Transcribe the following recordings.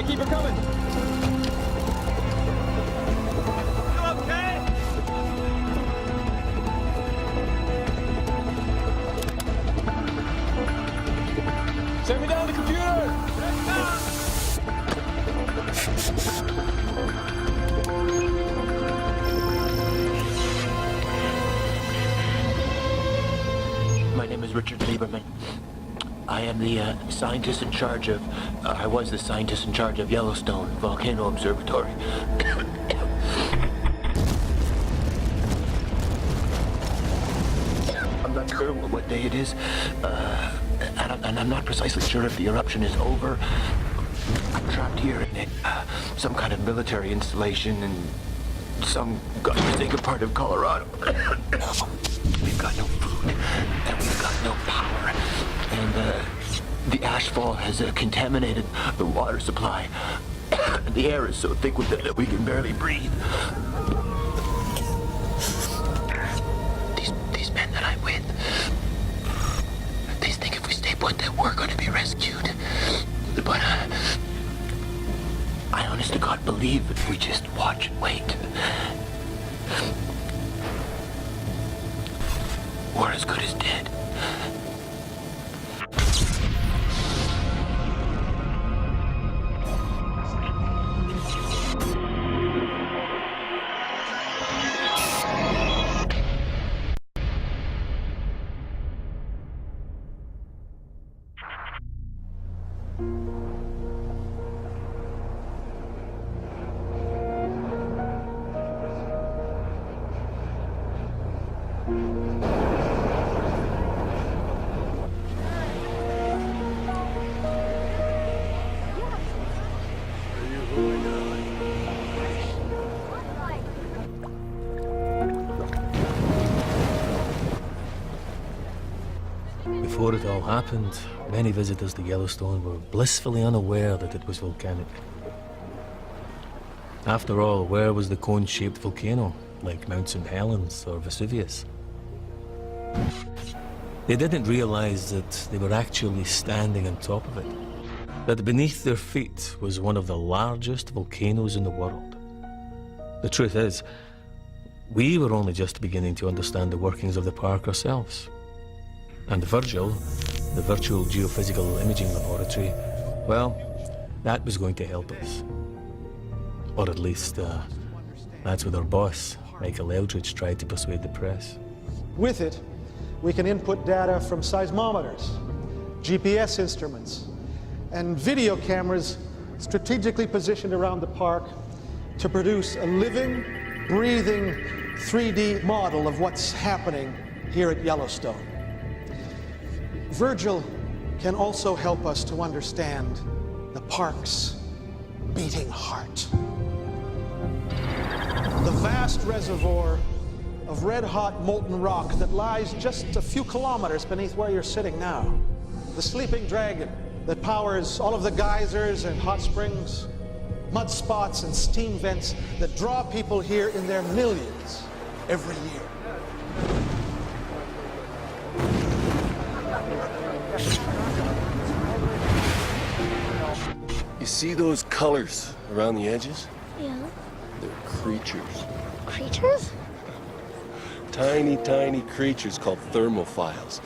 Okay, keep her coming. You okay? Send me down the computer. Let's go. My name is Richard Lieberman. I am the scientist in charge of, I was the scientist in charge of Yellowstone Volcano Observatory. I'm not sure what day it is, and I'm not precisely sure if the eruption is over. I'm trapped here in some kind of military installation in some godforsaken part of Colorado. We've got no food, and we've got no power. And the ashfall has contaminated the water supply. The air is so thick with it that we can barely breathe. These men that I'm with, they think if we stay put that we're going to be rescued. But I honest to God believe if we just watch and wait, we're as good as dead. Before it all happened, many visitors to Yellowstone were blissfully unaware that it was volcanic. After all, where was the cone-shaped volcano, like Mount St. Helens or Vesuvius? They didn't realize that they were actually standing on top of it, that beneath their feet was one of the largest volcanoes in the world. The truth is, we were only just beginning to understand the workings of the park ourselves. And Virgil, the virtual geophysical imaging laboratory, well, that was going to help us. Or at least, that's what our boss, Michael Eldridge, tried to persuade the press. With it, we can input data from seismometers, GPS instruments, and video cameras strategically positioned around the park to produce a living, breathing 3D model of what's happening here at Yellowstone. Virgil can also help us to understand the park's beating heart. The vast reservoir of red-hot molten rock that lies just a few kilometers beneath where you're sitting now. The sleeping dragon that powers all of the geysers and hot springs, mud spots and steam vents that draw people here in their millions every year. You see those colors around the edges? Yeah. They're creatures. Creatures? Tiny, tiny creatures called thermophiles.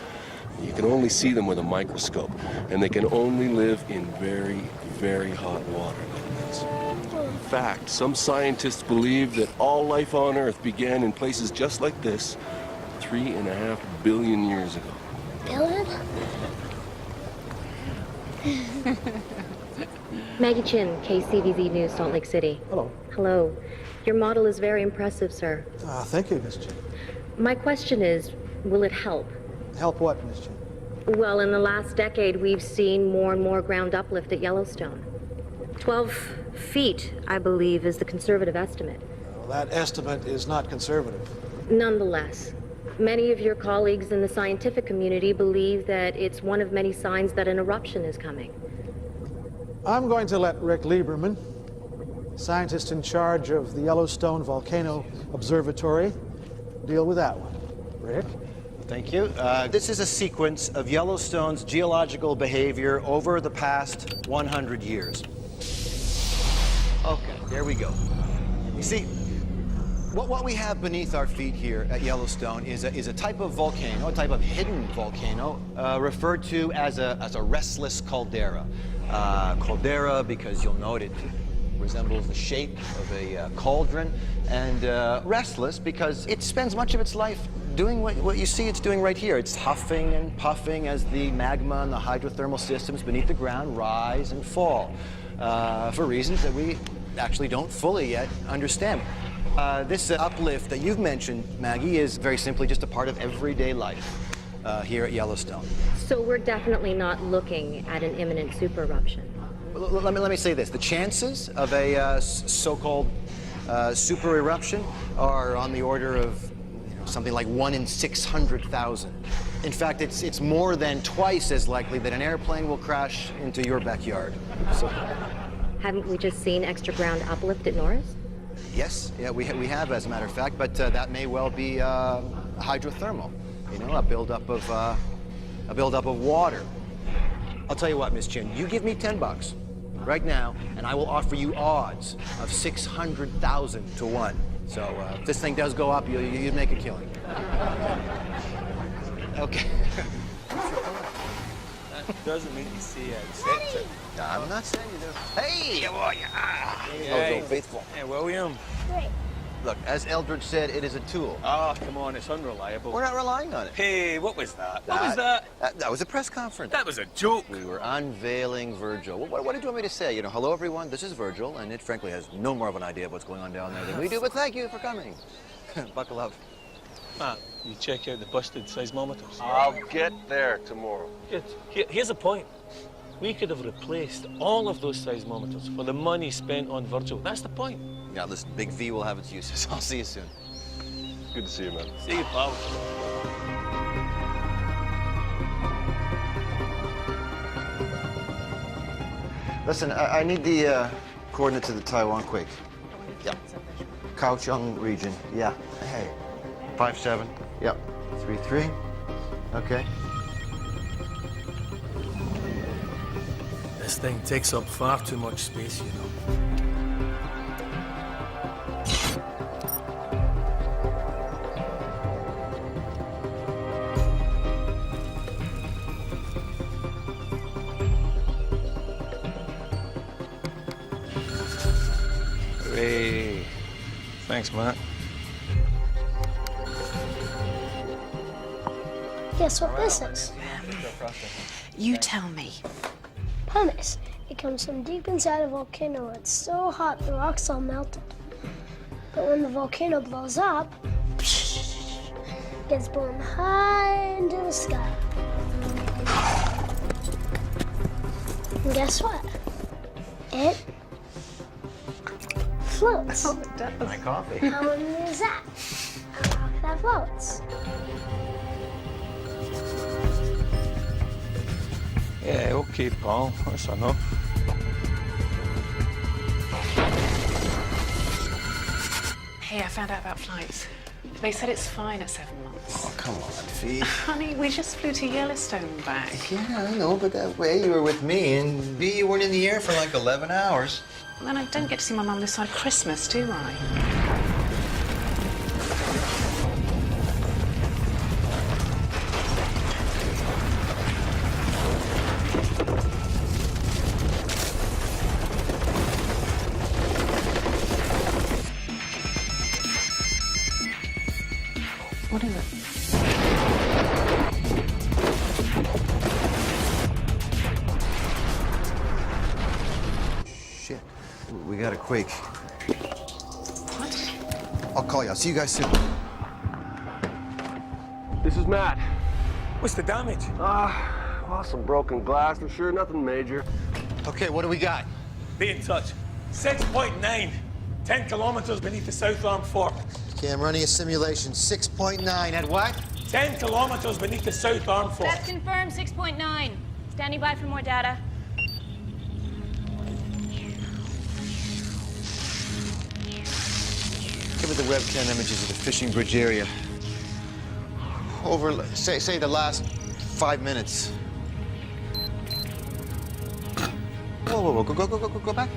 You can only see them with a microscope, and they can only live in very, very hot water like this. In fact, some scientists believe that all life on Earth began in places just like this 3.5 billion years ago. Billion? Maggie Chin, KCVZ News, Salt Lake City. Hello. Hello. Your model is very impressive, sir. Thank you, Miss Chin. My question is, will it help? Help what, Miss Chin? Well, in the last decade, we've seen more and more ground uplift at Yellowstone. 12 feet, I believe, is the conservative estimate. Well, that estimate is not conservative. Nonetheless, many of your colleagues in the scientific community believe that it's one of many signs that an eruption is coming. I'm going to let Rick Lieberman, scientist in charge of the Yellowstone Volcano Observatory, deal with that one. Rick? Thank you. This is a sequence of Yellowstone's geological behavior over the past 100 years. Okay, there we go. You see, what we have beneath our feet here at Yellowstone is a type of volcano, a type of hidden volcano, referred to as a restless caldera. Caldera because you'll note it resembles the shape of a cauldron, and restless because it spends much of its life doing what you see it's doing right here. It's huffing and puffing as the magma and the hydrothermal systems beneath the ground rise and fall for reasons that we actually don't fully yet understand. This uplift that you've mentioned, Maggie, is very simply just a part of everyday life here at Yellowstone. So we're definitely not looking at an imminent super eruption. Let me say this. The chances of a so-called super eruption are on the order of something like 1 in 600,000. In fact, it's more than twice as likely that an airplane will crash into your backyard. So, Haven't we just seen extra ground uplift at Norris? yes, yeah, we have, as a matter of fact, but that may well be hydrothermal. A buildup of water. I'll tell you what, Miss Chin, you give me $10 right now, and I will offer you odds of 600,000 to 1. So if this thing does go up, you'd make a killing. Okay. That doesn't mean you see accept it. I'm not saying you do. Hey, how are you? Hey. Faithful. Hey, William. Great. Look, as Eldridge said, it is a tool. Oh, come on, it's unreliable. We're not relying on it. Hey, what was that? What was that? That was a press conference. That was a joke. We were unveiling Virgil. What did you want me to say? Hello, everyone. This is Virgil, and it frankly has no more of an idea of what's going on down there than we do, but thank you for coming. Buckle up. Matt, you check out the busted seismometers. I'll get there tomorrow. Good. Here's a point. We could have replaced all of those seismometers for the money spent on Virgil. That's the point. Yeah, listen, Big V will have its uses. I'll see you soon. Good to see you, man. See you, pal. Listen, I need the coordinates of the Taiwan quake. Yep. Kaohsiung region. Yeah. Hey. 5-7. Yep. 3-3. Okay. This thing takes up far too much space, Hey. Thanks, Matt. Guess what this is? You tell me. Pumice. It comes from deep inside a volcano. It's so hot the rocks all melted. But when the volcano blows up, it gets blown high into the sky. And guess what? It floats. Oh, it does. My coffee. How amazing is that? A rock that floats. Yeah, okay, pal. That's enough. Hey, I found out about flights. They said it's fine at 7 months. Oh, come on, Fee. Honey, we just flew to Yellowstone back. Yeah, I know, but that way you were with me, and B, you weren't in the air for like 11 hours. And then I don't get to see my mum this side of Christmas, do I? What is it? Shit, we got a quake. What? I'll call you. I'll see you guys soon. This is Matt. What's the damage? Well, some broken glass for sure, nothing major. Okay, what do we got? Be in touch. 6.9. 10 kilometers beneath the South Arm Fork. Okay, I'm running a simulation. 6.9 at what? 10 kilometers beneath the South Arm Fork. That's confirmed, 6.9. Standing by for more data. Give me the webcam images of the fishing bridge area. Over, say the last 5 minutes. Whoa, go back.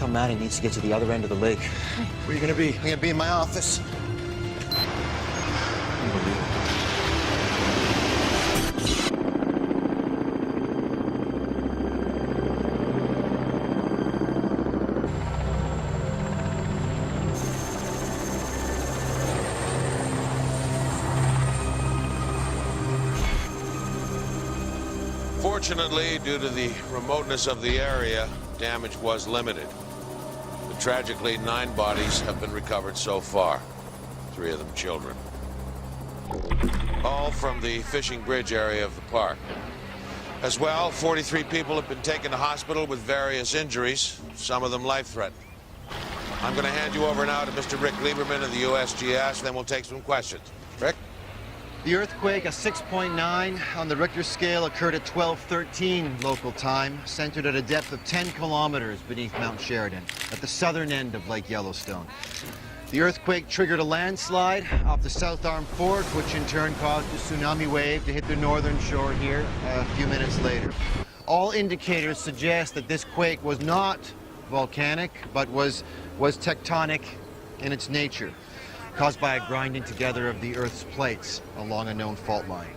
Marshal Manny needs to get to the other end of the lake. Where are you gonna be? I'm gonna be in my office. Fortunately, due to the remoteness of the area, damage was limited. But tragically, 9 bodies have been recovered so far, 3 of them children. All from the fishing bridge area of the park. As well, 43 people have been taken to hospital with various injuries, some of them life-threatening. I'm going to hand you over now to Mr. Rick Lieberman of the USGS, then we'll take some questions. Rick? The earthquake, a 6.9 on the Richter scale, occurred at 12:13 local time, centered at a depth of 10 kilometers beneath Mount Sheridan, at the southern end of Lake Yellowstone. The earthquake triggered a landslide off the South Arm Fork, which in turn caused a tsunami wave to hit the northern shore here a few minutes later. All indicators suggest that this quake was not volcanic, but was tectonic in its nature, caused by a grinding together of the Earth's plates along a known fault line.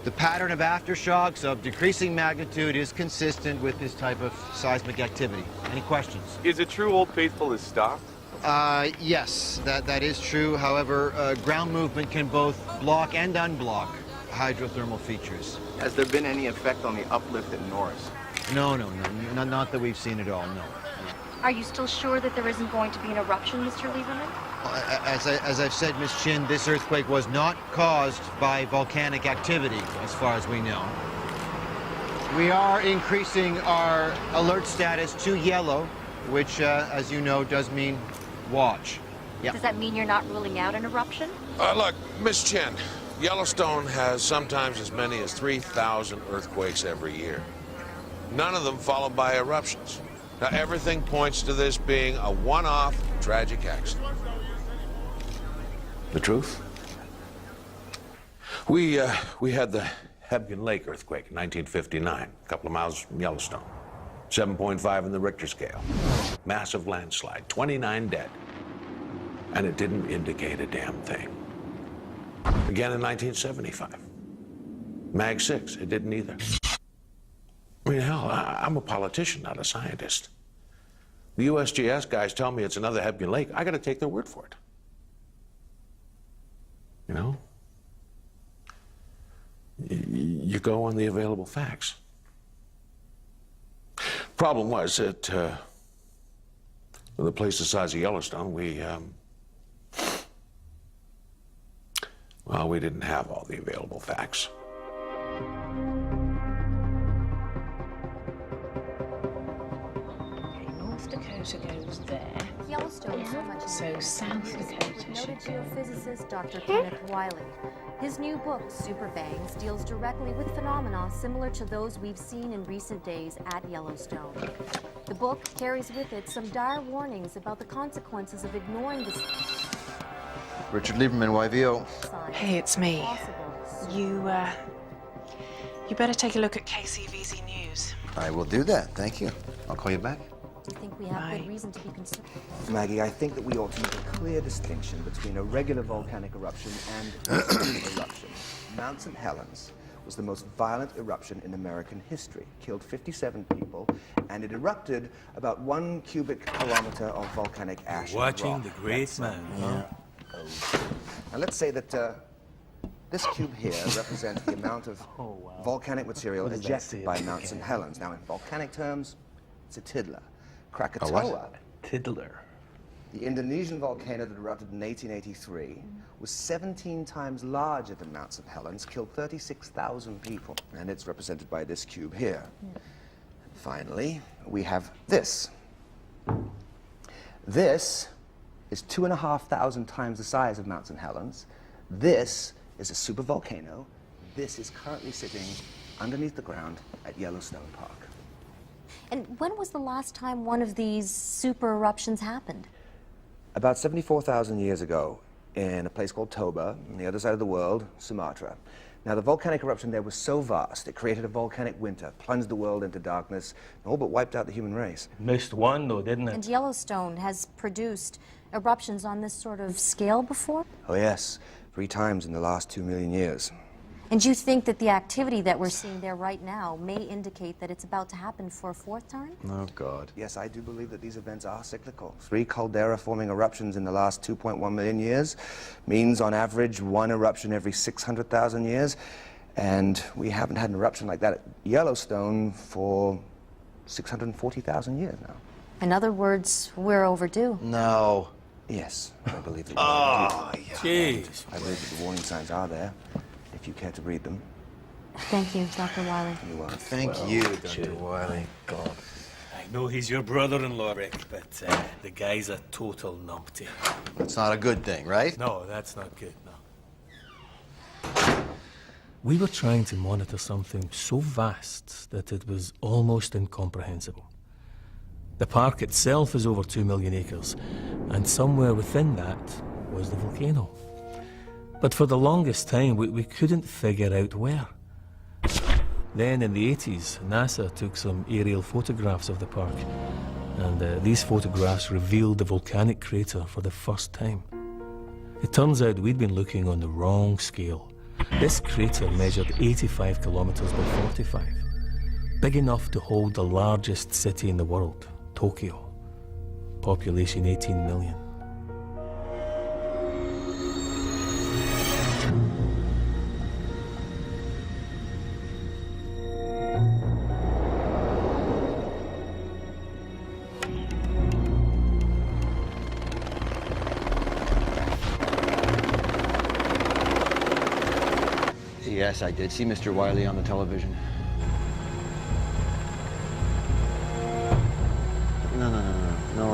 The pattern of aftershocks of decreasing magnitude is consistent with this type of seismic activity. Any questions? Is it true Old Faithful is stopped? Yes, that is true. However, ground movement can both block and unblock hydrothermal features. Has there been any effect on the uplift at Norris? No, not that we've seen at all, no. Are you still sure that there isn't going to be an eruption, Mr. Lieberman? As I've said, Miss Chin, this earthquake was not caused by volcanic activity, as far as we know. We are increasing our alert status to yellow, which, as you know, does mean watch. Yep. Does that mean you're not ruling out an eruption? Look, Miss Chen, Yellowstone has sometimes as many as 3,000 earthquakes every year. None of them followed by eruptions. Now, everything points to this being a one-off tragic accident. The truth? We had the Hebgen Lake earthquake in 1959, a couple of miles from Yellowstone. 7.5 in the Richter scale. Massive landslide, 29 dead. And it didn't indicate a damn thing. Again in 1975. Mag 6, it didn't either. I mean, hell, I'm a politician, not a scientist. The USGS guys tell me it's another Hebgen Lake. I gotta take their word for it. You know? You go on the available facts. Problem was that with a place the size of Yellowstone, we didn't have all the available facts. North Dakota goes there. Yellowstone is so much. So South Dakota Noted should go. geophysicist Dr. Kenneth Wiley. His new book, Super Bangs, deals directly with phenomena similar to those we've seen in recent days at Yellowstone. The book carries with it some dire warnings about the consequences of ignoring the Richard Lieberman, YVO. signs. Hey, it's me. Possible. You better take a look at KCVZ News. I will do that, thank you. I'll call you back. I think we have Bye. good reason to be concerned. Maggie, I think that we ought to make a clear distinction between a regular volcanic eruption and a supervolcano eruption. Mount St. Helens was the most violent eruption in American history, killed 57 people, and it erupted about 1 cubic kilometer of volcanic ash. and Watching rock. the great man, huh? Now let's say that this cube here represents the amount of volcanic material ejected by Mount St. Helens. Now in volcanic terms, it's a tiddler. Krakatoa, Tiddler. the Indonesian volcano that erupted in 1883, was 17 times larger than Mount St. Helens, killed 36,000 people, and it's represented by this cube here. Finally, we have this. This is 2,500 times the size of Mount St. Helens. This is a supervolcano. This is currently sitting underneath the ground at Yellowstone Park. And when was the last time one of these super eruptions happened? About 74,000 years ago, in a place called Toba, on the other side of the world, Sumatra, Now, the volcanic eruption there was so vast, it created a volcanic winter, plunged the world into darkness, and all but wiped out the human race. Missed one, though, didn't it? And Yellowstone has produced eruptions on this sort of scale before? Oh, yes. 3 times in the last 2 million years. And you think that the activity that we're seeing there right now may indicate that it's about to happen for a 4th time? Oh, God. Yes, I do believe that these events are cyclical. 3 caldera-forming eruptions in the last 2.1 million years means, on average, 1 eruption every 600,000 years. And we haven't had an eruption like that at Yellowstone for 640,000 years now. In other words, we're overdue. No. Yes, I believe that. Oh, jeez. I believe that the warning signs are there, if you care to read them. Thank you, Dr. Wiley. You're welcome. Thank you, Dr. Wiley. God. I know he's your brother-in-law, Rick, but the guy's a total numpty. That's not a good thing, right? No, that's not good, no. We were trying to monitor something so vast that it was almost incomprehensible. The park itself is over 2 million acres, and somewhere within that was the volcano. But for the longest time, we couldn't figure out where. Then in the 80s, NASA took some aerial photographs of the park, and these photographs revealed the volcanic crater for the first time. It turns out we'd been looking on the wrong scale. This crater measured 85 kilometers by 45, big enough to hold the largest city in the world, Tokyo. Population 18 million. Yes, I did see Mr. Wiley on the television.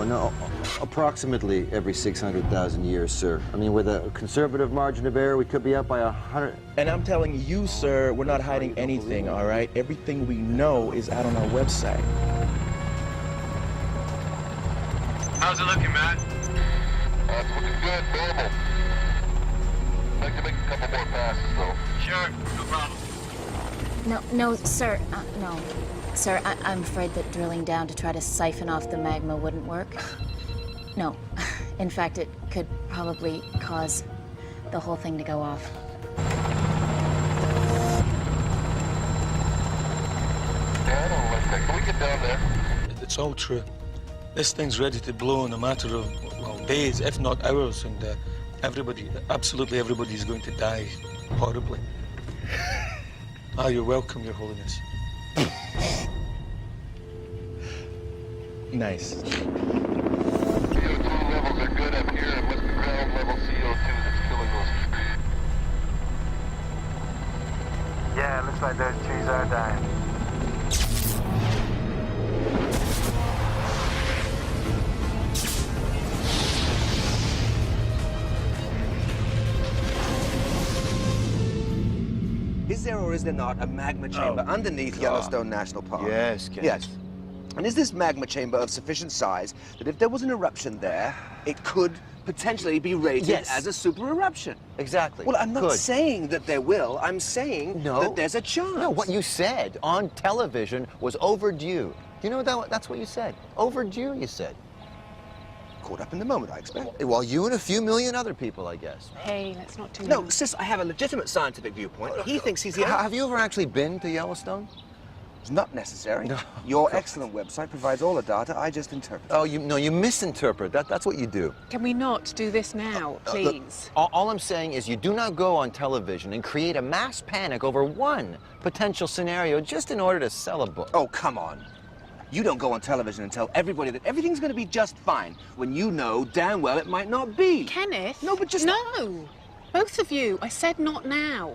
No. Approximately every 600,000 years, sir. I mean, with a conservative margin of error, we could be up by 100. And I'm telling you, sir, we're not hiding anything, all right? Everything we know is out on our website. How's it looking, Matt? It's looking good, normal. I'd like to make a couple more passes, though. Sure, no problem. No, sir. No. Sir, I'm afraid that drilling down to try to siphon off the magma wouldn't work. No. In fact, it could probably cause the whole thing to go off. Yeah, I don't like that. Can we get down there? It's all true. This thing's ready to blow in a matter of, well, days, if not hours, and absolutely everybody's going to die horribly. You're welcome, Your Holiness. Nice. CO2 levels are good up here. It must be ground level CO2 that's killing those trees. Yeah, looks like those trees are dying. Is there or is there not a magma chamber underneath Yellowstone National Park? Yes, Ken. Yes. And is this magma chamber of sufficient size that if there was an eruption there, it could potentially be rated as a super eruption? Exactly. Well, I'm not saying that there will. I'm saying that there's a chance. No, what you said on television was overdue. You know that's what you said. Overdue, you said. Caught up in the moment, I expect. Well, you and a few million other people, I guess. Hey, let's not do No, sis, I have a legitimate scientific viewpoint. He thinks he's the... Have you ever actually been to Yellowstone? It's not necessary. No. Your excellent website provides all the data. I just interpret. Oh, you misinterpret. That's what you do. Can we not do this now, please? Look, all I'm saying is you do not go on television and create a mass panic over one potential scenario just in order to sell a book. Oh, come on. You don't go on television and tell everybody that everything's going to be just fine when you know damn well it might not be. Kenneth? No, but just... No! Both of you. I said not now.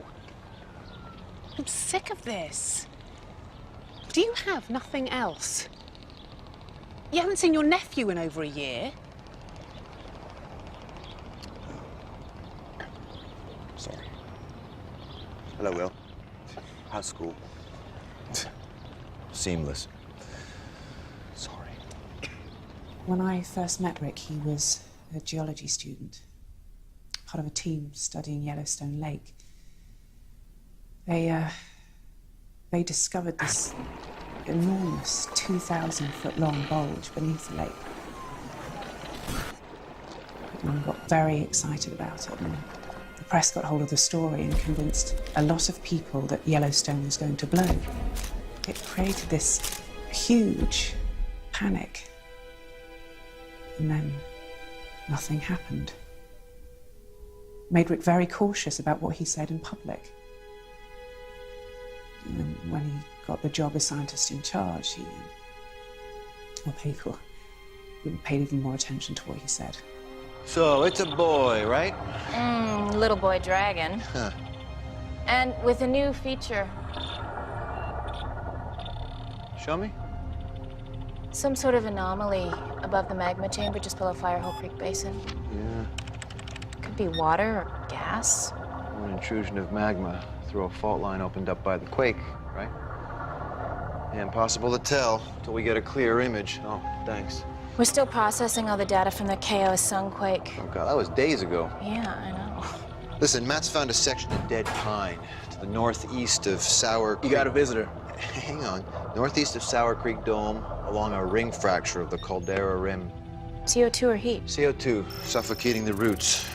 I'm sick of this. Do you have nothing else? You haven't seen your nephew in over a year. Sorry. Hello, Will. How's school? Seamless. Sorry. When I first met Rick, he was a geology student, part of a team studying Yellowstone Lake. They discovered this enormous 2,000-foot-long bulge beneath the lake. Everyone got very excited about it, and the press got hold of the story and convinced a lot of people that Yellowstone was going to blow. It created this huge panic, and then nothing happened. Made Rick very cautious about what he said in public. And then when he got the job as scientist in charge, people paid even more attention to what he said. So, it's a boy, right? Little boy dragon. Huh. And with a new feature. Show me. Some sort of anomaly above the magma chamber just below Firehole Creek Basin. Yeah. Could be water or gas. An intrusion of magma through a fault line opened up by the quake, right? Yeah, impossible to tell until we get a clear image. Oh, thanks. We're still processing all the data from the KOS Sunquake. Oh, God, that was days ago. Yeah, I know. Listen, Matt's found a section of dead pine to the northeast of Sour Creek. You got a visitor. Hang on. Northeast of Sour Creek Dome, along a ring fracture of the caldera rim. CO2 or heat? CO2, suffocating the roots.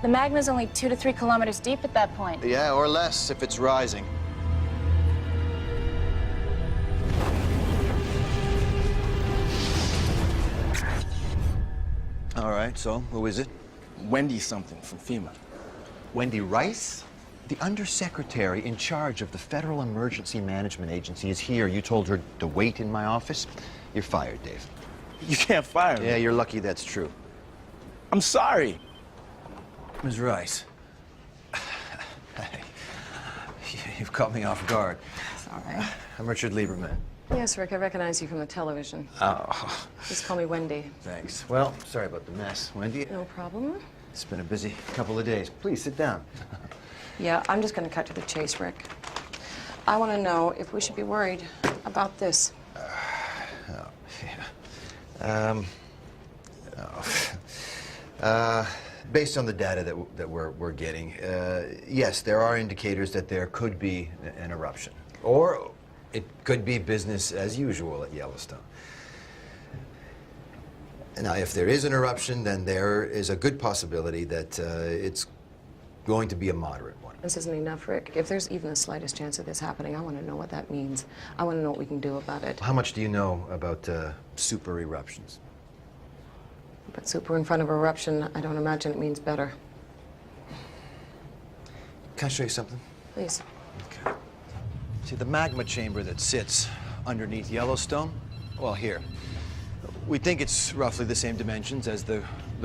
The magma's only 2 to 3 kilometers deep at that point. Yeah, or less if it's rising. All right, so who is it? Wendy something from FEMA. Wendy Rice? The undersecretary in charge of the Federal Emergency Management Agency is here. You told her to wait in my office? You're fired, Dave. You can't fire me. Yeah, you're lucky that's true. I'm sorry. Ms. Rice. You've caught me off guard. It's all right. I'm Richard Lieberman. Yes, Rick, I recognize you from the television. Oh. Just call me Wendy. Thanks. Well, sorry about the mess, Wendy. No problem. It's been a busy couple of days. Please sit down. Yeah, I'm just going to cut to the chase, Rick. I want to know if we should be worried about this. Based on the data that we're getting, yes, there are indicators that there could be an eruption. Or it could be business as usual at Yellowstone. Now, if there is an eruption, then there is a good possibility that it's going to be a moderate one. This isn't enough, Rick. If there's even the slightest chance of this happening, I want to know what that means. I want to know what we can do about it. How much do you know about super eruptions? But super in front of eruption, I don't imagine it means better. Can I show you something? Please. Okay. See, the magma chamber that sits underneath Yellowstone? Well, here. We think it's roughly the same dimensions as the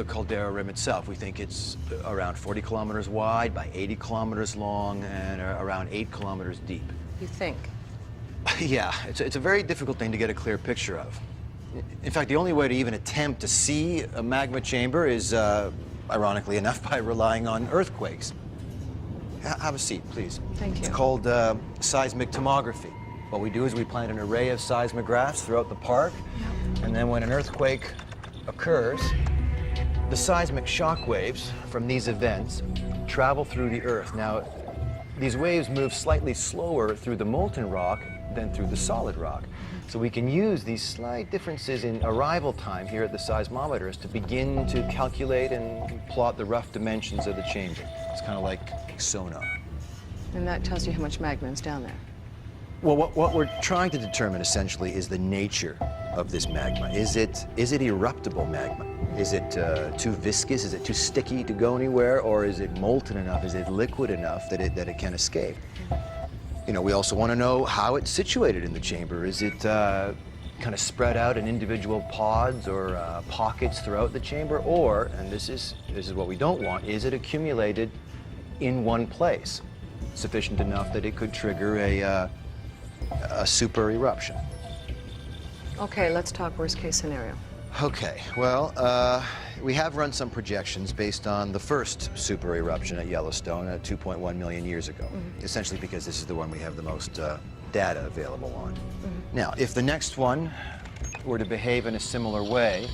caldera rim itself. We think it's around 40 kilometers wide by 80 kilometers long and around 8 kilometers deep. You think? Yeah, it's a very difficult thing to get a clear picture of. In fact, the only way to even attempt to see a magma chamber is, ironically enough, by relying on earthquakes. Have a seat, please. Thank you. It's called seismic tomography. What we do is we plant an array of seismographs throughout the park, and then when an earthquake occurs, the seismic shock waves from these events travel through the earth. Now, these waves move slightly slower through the molten rock than through the solid rock. So we can use these slight differences in arrival time here at the seismometers to begin to calculate and plot the rough dimensions of the chamber. It's kind of like sonar. And that tells you how much magma is down there. Well, what we're trying to determine essentially is the nature of this magma. Is it eruptible magma? Is it too viscous? Is it too sticky to go anywhere? Or is it molten enough? Is it liquid enough that it can escape? You know, we also want to know how it's situated in the chamber. Is it kind of spread out in individual pods or pockets throughout the chamber? Or, and this is what we don't want, is it accumulated in one place, sufficient enough that it could trigger a super eruption? Okay, let's talk worst case scenario. Okay, well, we have run some projections based on the first super eruption at Yellowstone 2.1 million years ago, essentially because this is the one we have the most data available on. Now, if the next one were to behave in a similar way,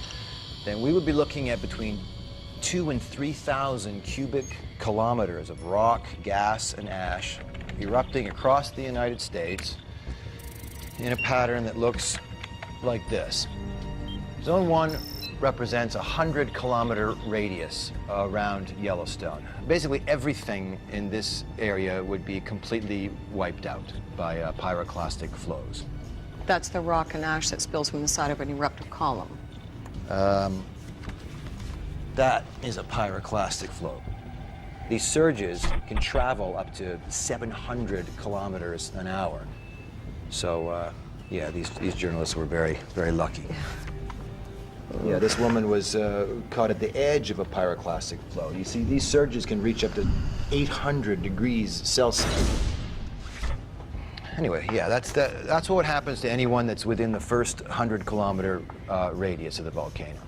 then we would be looking at between 2,000 and 3,000 cubic kilometers of rock, gas, and ash erupting across the United States in a pattern that looks like this. Zone 1 represents a 100-kilometer radius around Yellowstone. Basically everything in this area would be completely wiped out by pyroclastic flows. That's the rock and ash that spills from the side of an eruptive column. That is a pyroclastic flow. These surges can travel up to 700 kilometers an hour. So, yeah, these journalists were very, very lucky. Yeah, this woman was caught at the edge of a pyroclastic flow. You see, these surges can reach up to 800 degrees Celsius. Anyway, yeah, that's what happens to anyone that's within the first 100-kilometer radius of the volcano.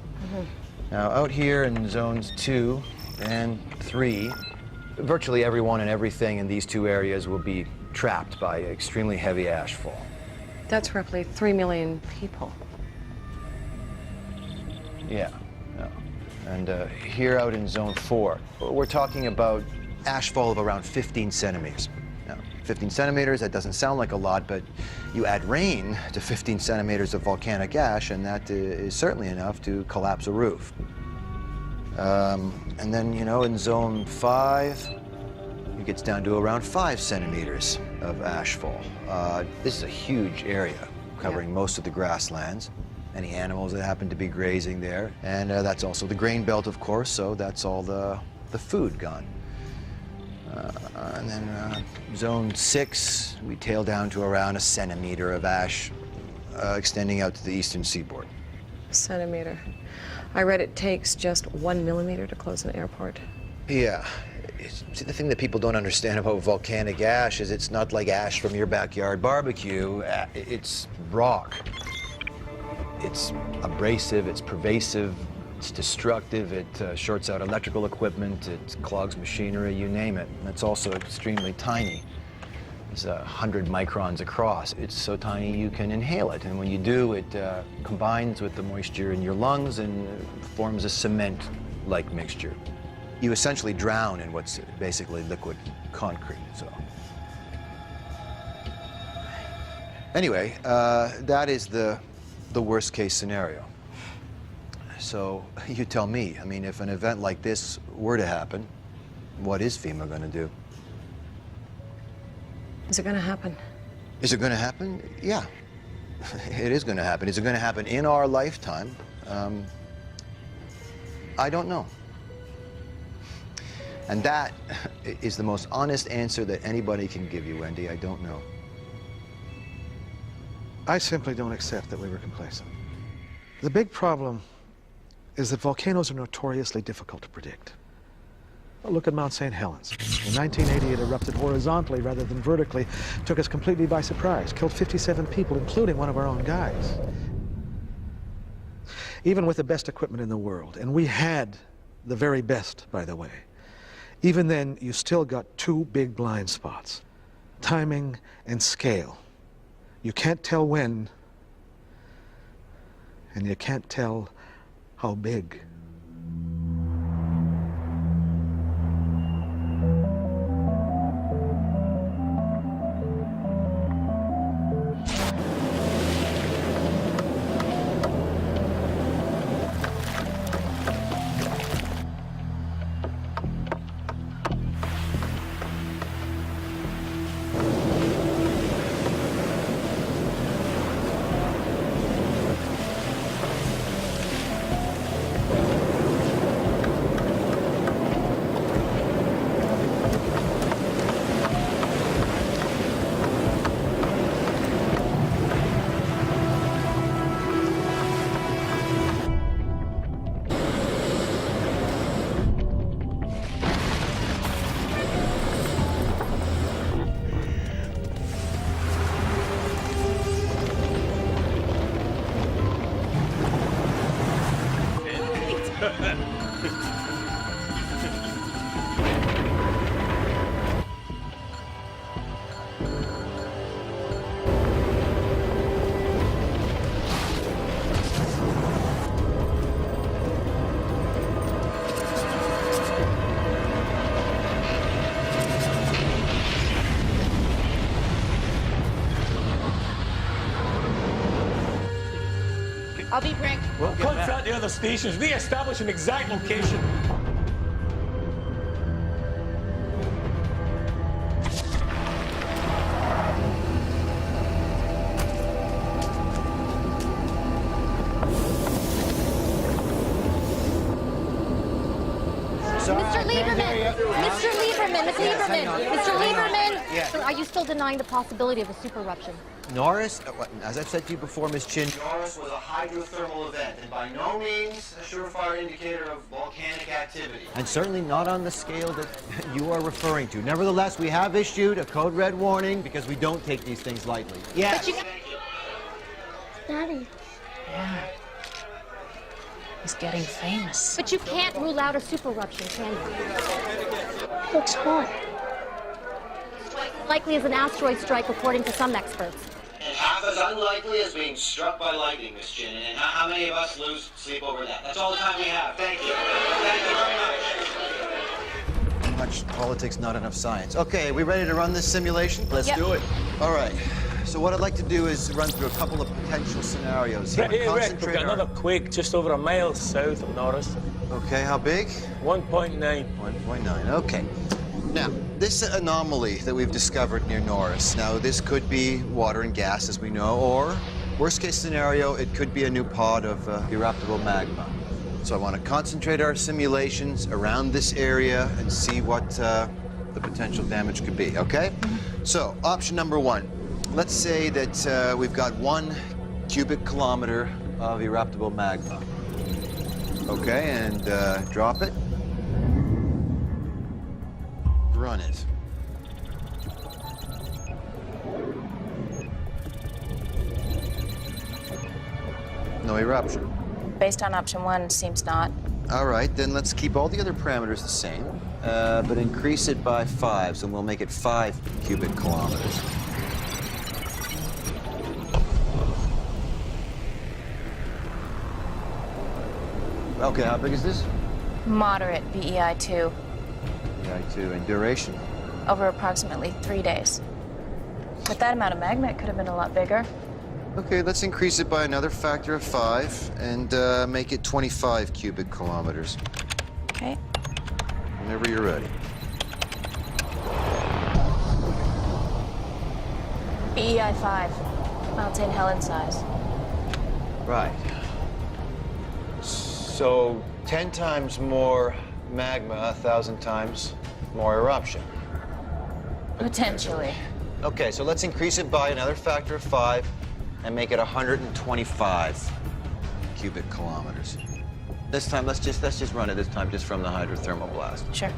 Now, out here in zones 2 and 3, virtually everyone and everything in these two areas will be trapped by extremely heavy ashfall. That's roughly 3 million people. Yeah. And here out in zone 4, we're talking about ashfall of around 15 centimeters. Now, 15 centimeters, that doesn't sound like a lot, but you add rain to 15 centimeters of volcanic ash, and that is certainly enough to collapse a roof. And then, you know, in zone 5, it gets down to around 5 centimeters of ashfall. This is a huge area covering most of the grasslands. Any animals that happen to be grazing there. And that's also the grain belt, of course, so that's all the food gone. And then zone 6, we tail down to around 1 centimeter of ash extending out to the eastern seaboard. A centimeter. I read it takes just 1 millimeter to close an airport. Yeah. See, the thing that people don't understand about volcanic ash is it's not like ash from your backyard barbecue. It's rock. It's abrasive, it's pervasive, it's destructive, it shorts out electrical equipment, it clogs machinery, you name it. And it's also extremely tiny. It's 100 microns across. It's so tiny you can inhale it, and when you do, it combines with the moisture in your lungs and forms a cement-like mixture. You essentially drown in what's basically liquid concrete, so. Anyway, that is the worst case scenario. So you tell me, I mean, if an event like this were to happen, what is FEMA going to do? Is it going to happen? Is it going to happen? Yeah, it is going to happen. Is it going to happen in our lifetime? I don't know. And that is the most honest answer that anybody can give you, Wendy. I don't know. I simply don't accept that we were complacent. The big problem is that volcanoes are notoriously difficult to predict. Well, look at Mount St. Helens. In 1980, it erupted horizontally rather than vertically, took us completely by surprise, killed 57 people, including one of our own guys. Even with the best equipment in the world, and we had the very best, by the way, even then, you still got two big blind spots, timing and scale. You can't tell when, and you can't tell how big. weather stations. Re-establish an exact location. Mr. Lieberman! Mr. Lieberman! Mr. Lieberman! Mr. Lieberman! Yes. Are you still denying the possibility of a super eruption? Norris, as I've said to you before, Miss Chin, Norris was a hydrothermal event, and by no means a surefire indicator of volcanic activity. And certainly not on the scale that you are referring to. Nevertheless, we have issued a code red warning because we don't take these things lightly. Yes. Daddy. Yeah. He's getting famous. But you can't rule out a super eruption, can you? Looks hot. Likely as an asteroid strike, according to some experts. And half as unlikely as being struck by lightning, Miss Chin. And how many of us lose sleep over that? That's all the time we have. Thank you. Thank you very much. Much politics, not enough science. Okay, we ready to run this simulation? Let's do it. All right. So what I'd like to do is run through a couple of potential scenarios here. Hey, Rick, we've got another quake just over a mile south of Norris. Okay, how big? 1.9. 1.9, okay. Now, this anomaly that we've discovered near Norris, now this could be water and gas, as we know, or worst case scenario, it could be a new pod of eruptible magma. So I want to concentrate our simulations around this area and see what the potential damage could be, okay? So, option number one. Let's say that we've got 1 cubic kilometer of eruptible magma. Okay, and drop it. Run it. No eruption. Based on option 1, seems not. All right, then let's keep all the other parameters the same, but increase it by 5, so we'll make it 5 cubic kilometers. Okay, how big is this? Moderate VEI2. VEI2, and duration? Over approximately 3 days. With that amount of magma, it could have been a lot bigger. Okay, let's increase it by another factor of 5 and make it 25 cubic kilometers. Okay. Whenever you're ready. VEI5. Mount St. Helens size. Right. So 10 times more magma, 1,000 times more eruption. Potentially. Okay, so let's increase it by another factor of 5 and make it 125 cubic kilometers. This time, let's just run it this time just from the hydrothermal blast. Sure.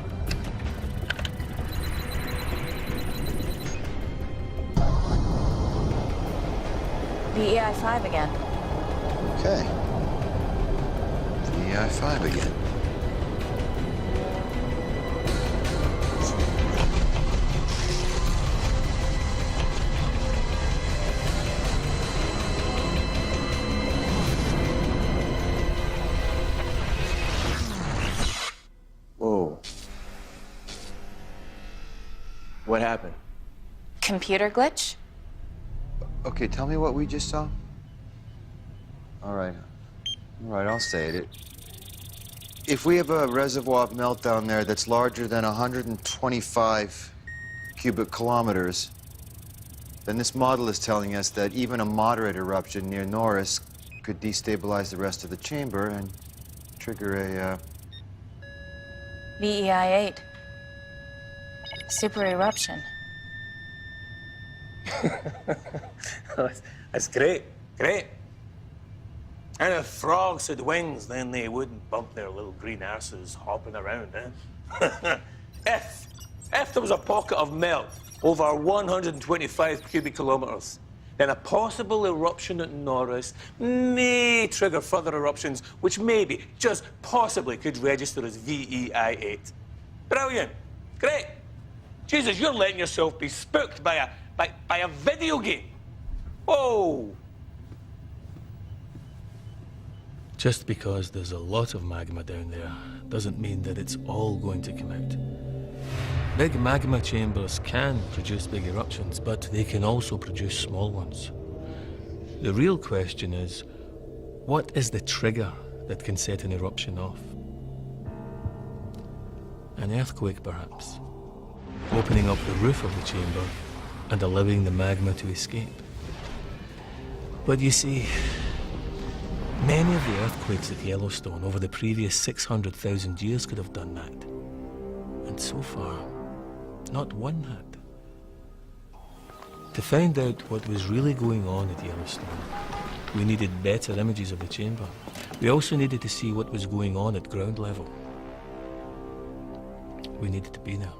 VEI5 again. Okay. VEI5 again. Whoa. What happened? Computer glitch? Okay, tell me what we just saw. All right, I'll say it. If we have a reservoir of meltdown there that's larger than 125 cubic kilometers, then this model is telling us that even a moderate eruption near Norris could destabilize the rest of the chamber and trigger a VEI8. Super eruption. That's great, great. And if frogs had wings, then they wouldn't bump their little green asses hopping around, eh? If there was a pocket of melt over 125 cubic kilometers, then a possible eruption at Norris may trigger further eruptions, which maybe, just possibly, could register as VEI8. Brilliant. Great. Jesus, you're letting yourself be spooked by a video game. Whoa. Just because there's a lot of magma down there doesn't mean that it's all going to come out. Big magma chambers can produce big eruptions, but they can also produce small ones. The real question is, what is the trigger that can set an eruption off. An earthquake, perhaps, opening up the roof of the chamber and allowing the magma to escape. But you see, many of the earthquakes at Yellowstone over the previous 600,000 years could have done that. And so far, not one had. To find out what was really going on at Yellowstone, we needed better images of the chamber. We also needed to see what was going on at ground level. We needed to be there.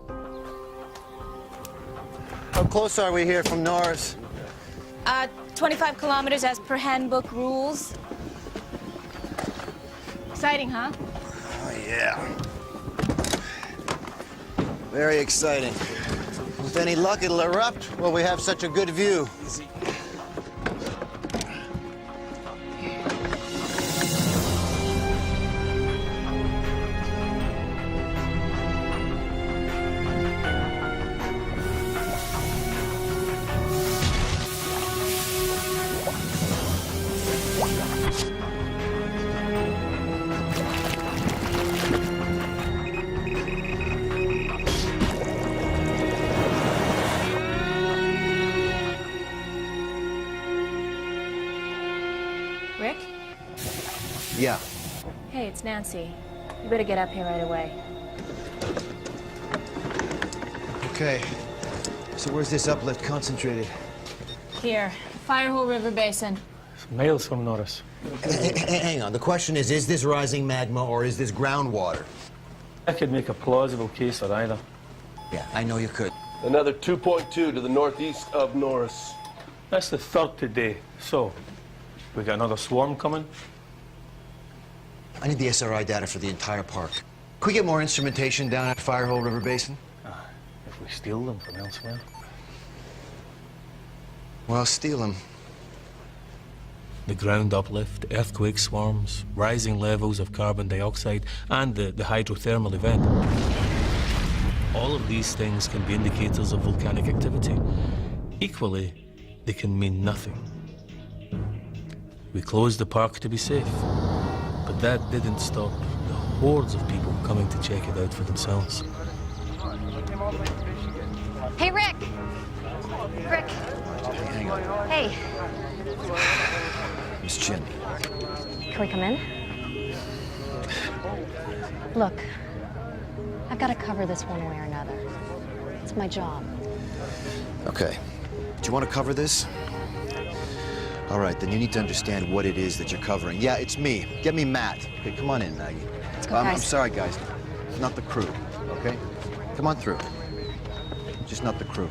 How close are we here from Norris? 25 kilometers as per handbook rules. Exciting, huh? Oh, yeah. Very exciting. With any luck, it'll erupt while we have such a good view. Rick? Yeah. Hey, it's Nancy. You better get up here right away. Okay. So where's this uplift concentrated? Here, Firehole River Basin. Miles from Norris. Hang on. The question is this rising magma or is this groundwater? I could make a plausible case for either. Yeah, I know you could. Another 2.2 to the northeast of Norris. That's the third today. So, we got another swarm coming? I need the SRI data for the entire park. Could we get more instrumentation down at Firehole River Basin? If we steal them from elsewhere. Well, steal them. The ground uplift, earthquake swarms, rising levels of carbon dioxide, and the hydrothermal event. All of these things can be indicators of volcanic activity. Equally, they can mean nothing. We closed the park to be safe, but that didn't stop the hordes of people coming to check it out for themselves. Hey, Rick! Rick! Hang on. Hey, Miss Chin. can we come in? Look, I've got to cover this one way or another. It's my job. Okay. Do you want to cover this? All right, then you need to understand what it is that you're covering. Yeah, it's me. Get me Matt. Okay, come on in, Maggie. Let's go, I'm guys. sorry, guys. Not the crew, okay? Come on through. Just not the crew.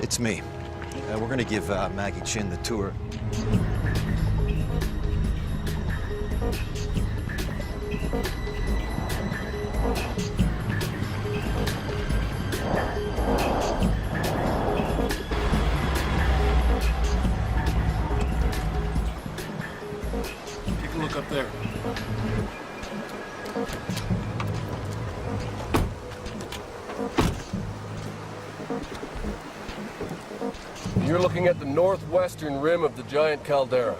It's me. We're going to give Maggie Chin the tour. Take a look up there. You're looking at the northwestern rim of the giant caldera.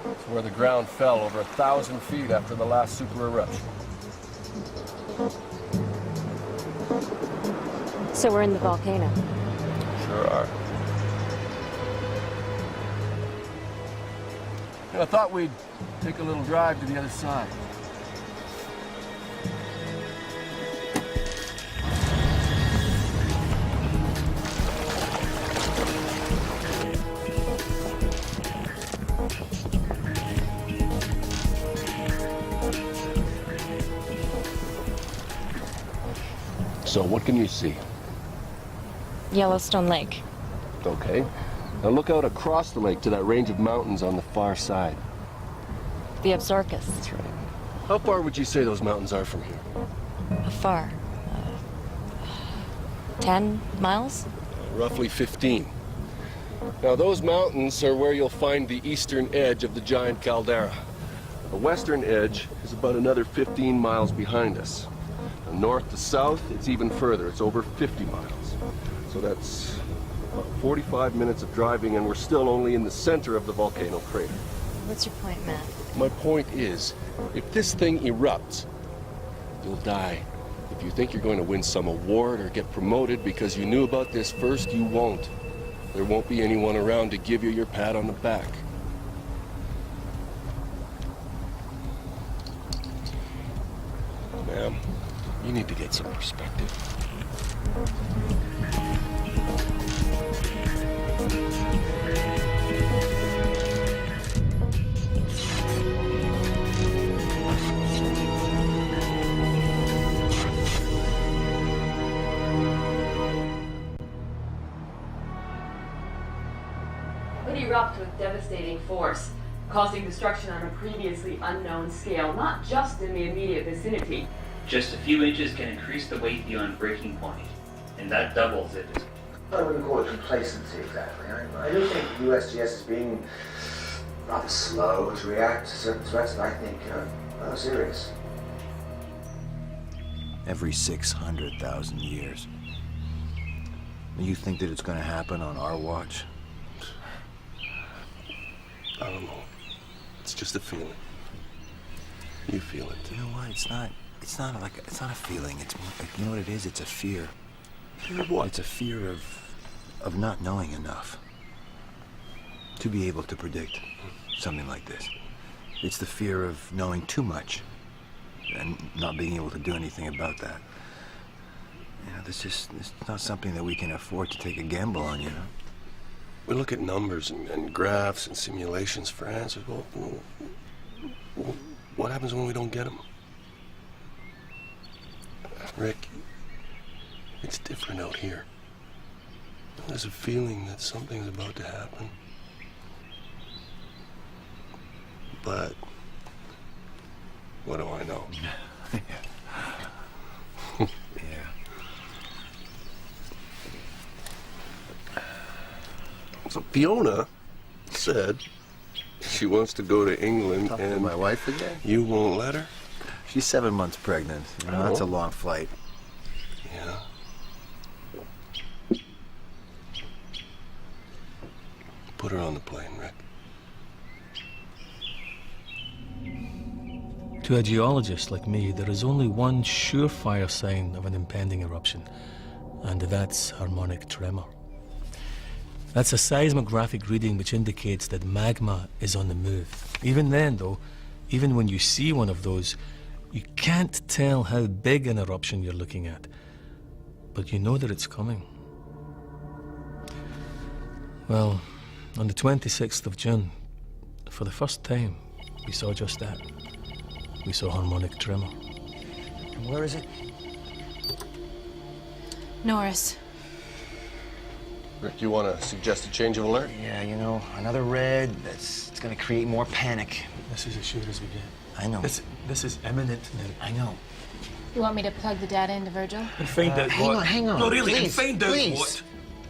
It's where the ground fell over 1,000 feet after the last super eruption. So we're in the volcano. Sure are. And I thought we'd take a little drive to the other side. So what can you see? Yellowstone Lake. Okay. Now look out across the lake to that range of mountains on the far side. The Absarokas. That's right. How far would you say those mountains are from here? How far? 10 miles? Roughly 15. Now those mountains are where you'll find the eastern edge of the giant caldera. The western edge is about another 15 miles behind us. From north to south, it's even further. It's over 50 miles. So that's about 45 minutes of driving, and we're still only in the center of the volcano crater. What's your point, Matt? My point is, if this thing erupts, you'll die. If you think you're going to win some award or get promoted because you knew about this first, you won't. There won't be anyone around to give you your pat on the back. Ma'am, you need to get some perspective. It erupted with devastating force, causing destruction on a previously unknown scale, not just in the immediate vicinity. Just a few inches can increase the weight beyond breaking point, and that doubles it. I wouldn't call it complacency exactly. I do think the USGS is being rather slow to react to certain threats that I think are serious. Every 600,000 years. You think that it's going to happen on our watch? I don't know. It's just a feeling. You feel it. You know what? It's not a feeling. It's more, you know what it is? It's a fear. Fear of what? It's a fear of not knowing enough to be able to predict something like this. It's the fear of knowing too much and not being able to do anything about that. You know, it's not something that we can afford to take a gamble on, you know? We look at numbers and graphs and simulations for answers. Well, what happens when we don't get them? Rick, it's different out here. There's a feeling that something's about to happen. But what do I know? So Fiona said she wants to go to England, and my wife again? You won't let her? She's 7 months pregnant. You know, that's a long flight. Yeah. Put her on the plane, Rick. To a geologist like me, there is only one surefire sign of an impending eruption, and that's harmonic tremor. That's a seismographic reading which indicates that magma is on the move. Even then, though, even when you see one of those, you can't tell how big an eruption you're looking at, but you know that it's coming. Well, on the 26th of June, for the first time, we saw just that. We saw harmonic tremor. And where is it? Norris. Rick, you want to suggest a change of alert? Yeah, you know, another red, it's going to create more panic. This is as sure as we get. I know. This is imminent now. I know. You want me to plug the data into Virgil? And find out what? Hang on. No, really, please, and find please.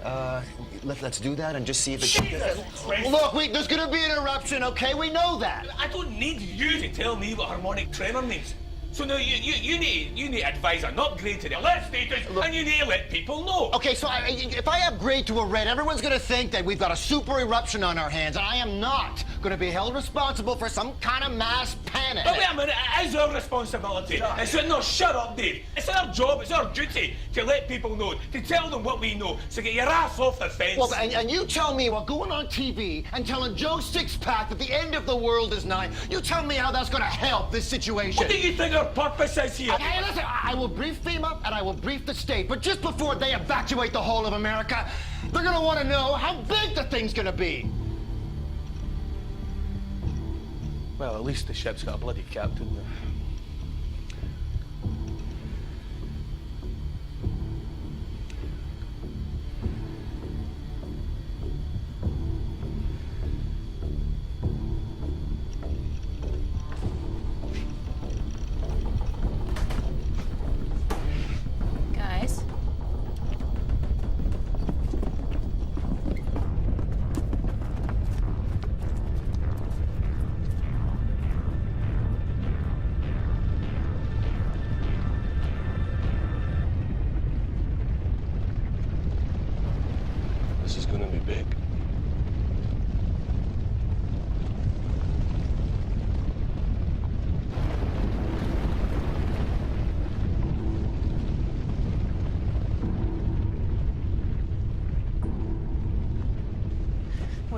out what? Let's do that and just see if it... Jesus Christ. Look, there's going to be an eruption, okay? We know that. I don't need you to tell me what harmonic tremor means. So now you need to advise an upgrade to the alert status, and you need to let people know. Okay, so if I upgrade to a red, everyone's going to think that we've got a super eruption on our hands, and I am not going to be held responsible for some kind of mass panic. But wait a minute, it is our responsibility. No, shut up, Dave. It's our job, it's our duty to let people know, to tell them what we know, so get your ass off the fence. Well, and you tell me, going on TV and telling Joe Sixpack that the end of the world is nigh, you tell me how that's going to help this situation. What do you think our purpose is here? Hey, listen, I will brief FEMA and I will brief the state, but just before they evacuate the whole of America, they're going to want to know how big the thing's going to be. Well, at least the ship's got a bloody captain there. Guys?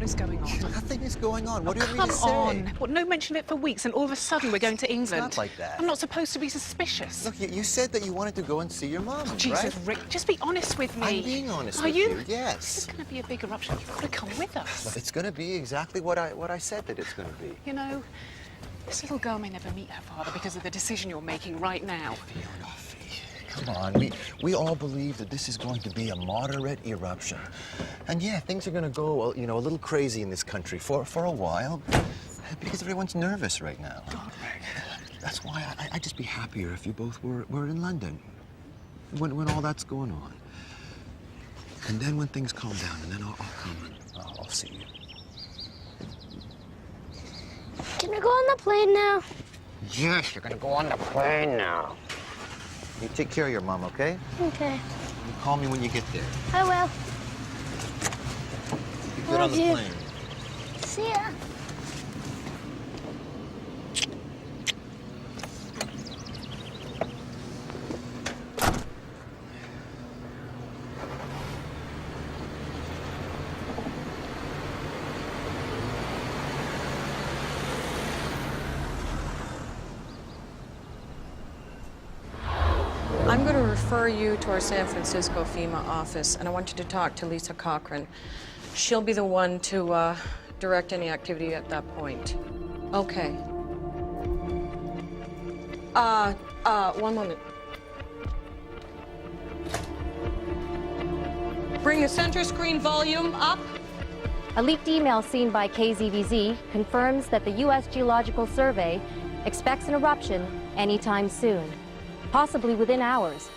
is going on? Nothing is going on. What do you Come want me to say? on. What, no mention of it for weeks, and all of a sudden we're going to England. It's not like that. I'm not supposed to be suspicious. Look, you said that you wanted to go and see your mom, Jesus, right? Rick, just be honest with me. I'm being honest Are with you? you, yes. This is going to be a big eruption. You've got to come with us. Well, it's going to be exactly what I said that it's going to be. You know, this little girl may never meet her father because of the decision you're making right now. Come on, we all believe that this is going to be a moderate eruption. And yeah, things are going to go, you know, a little crazy in this country for a while because everyone's nervous right now. God, Rick. That's why I'd just be happier if you both were in London when all that's going on. And then when things calm down, and then I'll come and I'll see you. Can I go on the plane now? Yes, you're going to go on the plane now. You take care of your mom, okay? Okay. You call me when you get there. I will. Be good on the plane. See ya. I'm going to refer you to our San Francisco FEMA office, and I want you to talk to Lisa Cochran. She'll be the one to direct any activity at that point. Okay. One moment. Bring the center screen volume up. A leaked email seen by KZVZ confirms that the U.S. Geological Survey expects an eruption anytime soon, possibly within hours,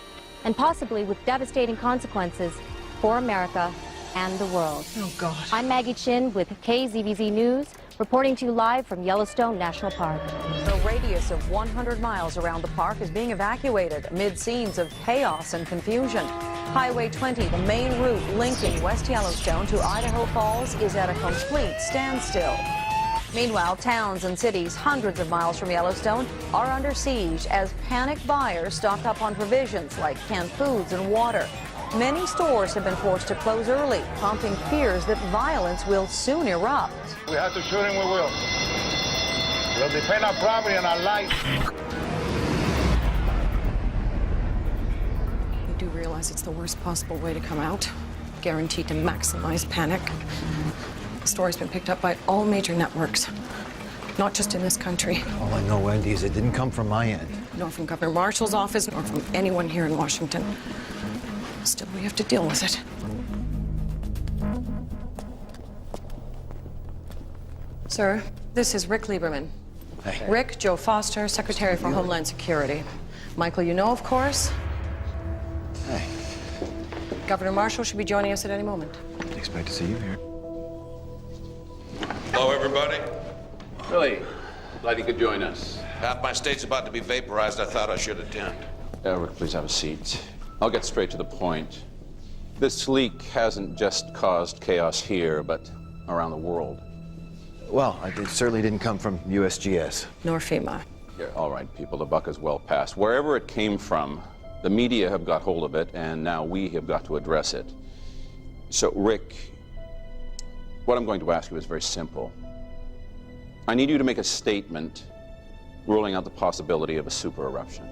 and possibly with devastating consequences for America and the world. Oh, God. I'm Maggie Chin with KZVZ News, reporting to you live from Yellowstone National Park. The radius of 100 miles around the park is being evacuated amid scenes of chaos and confusion. Highway 20, the main route linking West Yellowstone to Idaho Falls, is at a complete standstill. Meanwhile, towns and cities hundreds of miles from Yellowstone are under siege as panicked buyers stock up on provisions like canned foods and water. Many stores have been forced to close early, prompting fears that violence will soon erupt. We have to shoot him, we will. We'll defend our property and our life. You do realize it's the worst possible way to come out, guaranteed to maximize panic. The story's been picked up by all major networks, not just in this country. All I know, Wendy, is it didn't come from my end. Nor from Governor Marshall's office, nor from anyone here in Washington. Still, we have to deal with it. Sir, this is Rick Lieberman. Hey. Rick, Joe Foster, Secretary for Homeland Security. Michael, you know, of course. Hey. Governor Marshall should be joining us at any moment. Didn't expect to see you here. Hello, everybody. Really glad you could join us. Half my state's about to be vaporized. I thought I should attend. Rick, please have a seat. I'll get straight to the point. This leak hasn't just caused chaos here, but around the world. Well, it certainly didn't come from USGS. Nor FEMA. Here, all right, people, the buck is well past. Wherever it came from, the media have got hold of it, and now we have got to address it. So, Rick, what I'm going to ask you is very simple. I need you to make a statement ruling out the possibility of a super eruption.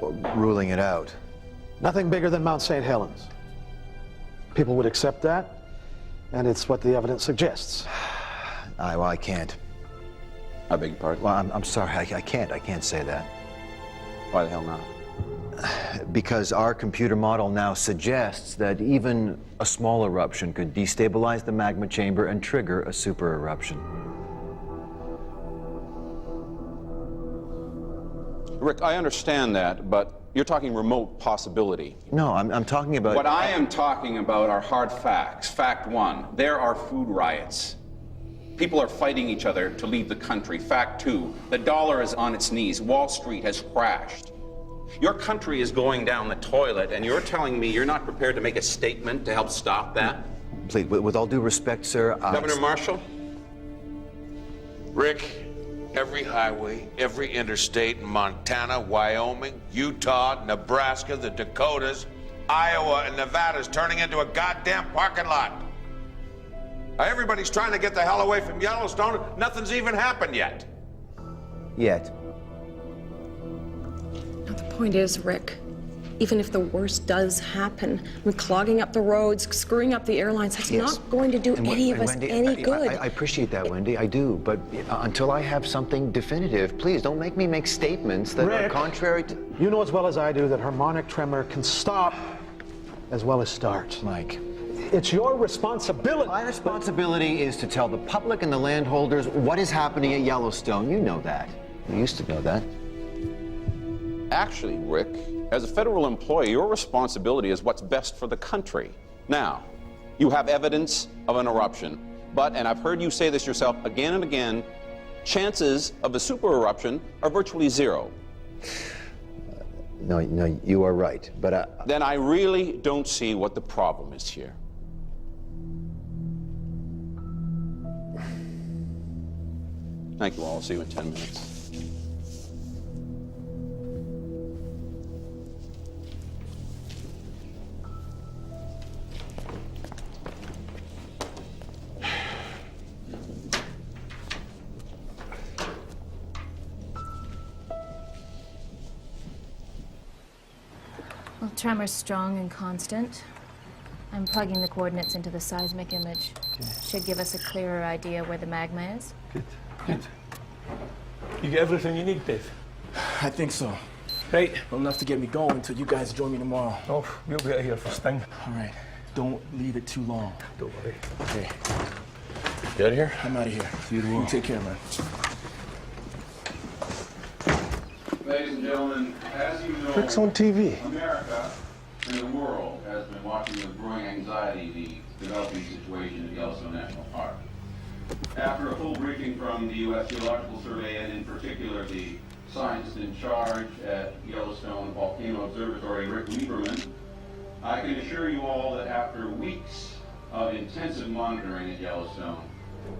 Well, ruling it out. Nothing bigger than Mount St. Helens. People would accept that, and it's what the evidence suggests. I can't. I beg your pardon? Well, I'm sorry, I can't say that. Why the hell not? Because our computer model now suggests that even a small eruption could destabilize the magma chamber and trigger a super eruption. Rick, I understand that, but you're talking remote possibility. No, I'm talking about... What I am talking about are hard facts. Fact one, there are food riots. People are fighting each other to leave the country. Fact two, the dollar is on its knees. Wall Street has crashed. Your country is going down the toilet, and you're telling me you're not prepared to make a statement to help stop that? Please, with all due respect, sir, Governor Marshall? Rick, every highway, every interstate in Montana, Wyoming, Utah, Nebraska, the Dakotas, Iowa, and Nevada is turning into a goddamn parking lot. Everybody's trying to get the hell away from Yellowstone. Nothing's even happened yet. Yet. Now, the point is, Rick, even if the worst does happen, with clogging up the roads, screwing up the airlines, that's not going to do any of us Wendy, any good. I appreciate that, Wendy, I do. But until I have something definitive, please don't make me make statements that are Rick, contrary to... You know as well as I do that harmonic tremor can stop as well as start. Mike. It's your responsibility. My responsibility is to tell the public and the landholders what is happening at Yellowstone. You know that. You used to know that. Actually, Rick, as a federal employee, your responsibility is what's best for the country. Now, you have evidence of an eruption, but, and I've heard you say this yourself again and again, chances of a super eruption are virtually zero. No, you are right, but... Then I really don't see what the problem is here. Thank you all. I'll see you in 10 minutes. Well, tremor's strong and constant. I'm plugging the coordinates into the seismic image. Okay. Should give us a clearer idea where the magma is. Good. Good. You get everything you need, Dave? I think so. Right. Well, enough to get me going until you guys join me tomorrow. Oh, we'll be out of here first thing. All right. Don't leave it too long. Don't worry. Okay. You out of here? I'm out of here. See you tomorrow. You take care, man. Ladies and gentlemen, as you know, Rick's on TV. America and the world has been watching with growing anxiety the developing situation at Yellowstone National Park. After a full briefing from the U.S. Geological Survey and in particular the scientist in charge at Yellowstone Volcano Observatory, Rick Lieberman, I can assure you all that after weeks of intensive monitoring at Yellowstone,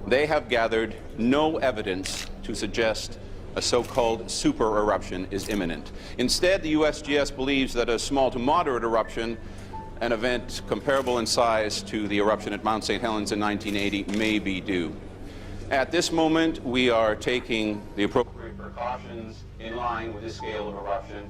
they have gathered no evidence to suggest a so-called super eruption is imminent. Instead, the USGS believes that a small to moderate eruption, an event comparable in size to the eruption at Mount St. Helens in 1980, may be due. At this moment, we are taking the appropriate precautions in line with this scale of eruption.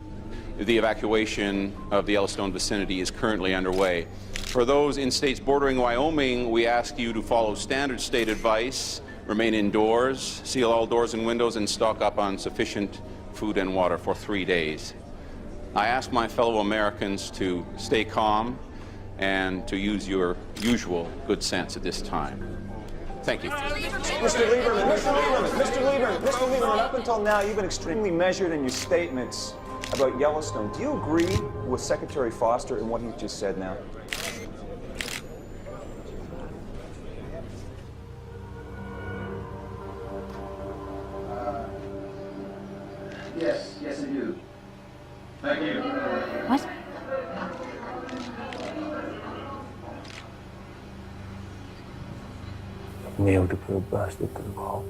The evacuation of the Yellowstone vicinity is currently underway. For those in states bordering Wyoming, we ask you to follow standard state advice, remain indoors, seal all doors and windows, and stock up on sufficient food and water for 3 days. I ask my fellow Americans to stay calm and to use your usual good sense at this time. Thank you. Mr. Lieberman, up until now, you've been extremely measured in your statements about Yellowstone. Do you agree with Secretary Foster in what he just said now? Yes, I do. Thank you. What? Nailed the poor bastard to the wall.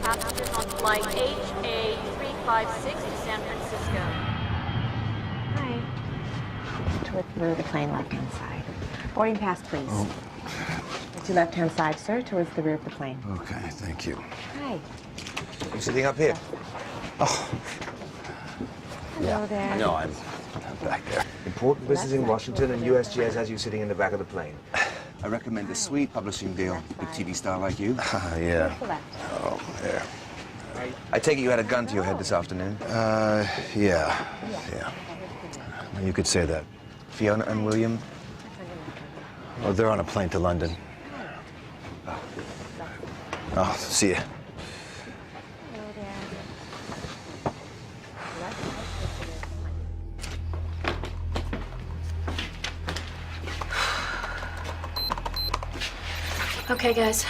Passengers on flight HA356 to San Francisco. Hi. Tour through the plane left-hand side. Boarding pass, please. Oh. To left-hand side, sir, towards the rear of the plane. Okay, thank you. Hi. You're sitting up here? Oh. Hello there. No, I'm back there. Important business in Washington, and USGS has you sitting in the back of the plane. I recommend a sweet publishing deal. Big TV star like you. Yeah. Oh, there. I take it you had a gun to your head this afternoon? Yeah. You could say that. Fiona and William? Oh, they're on a plane to London. Oh, see ya. Okay, guys.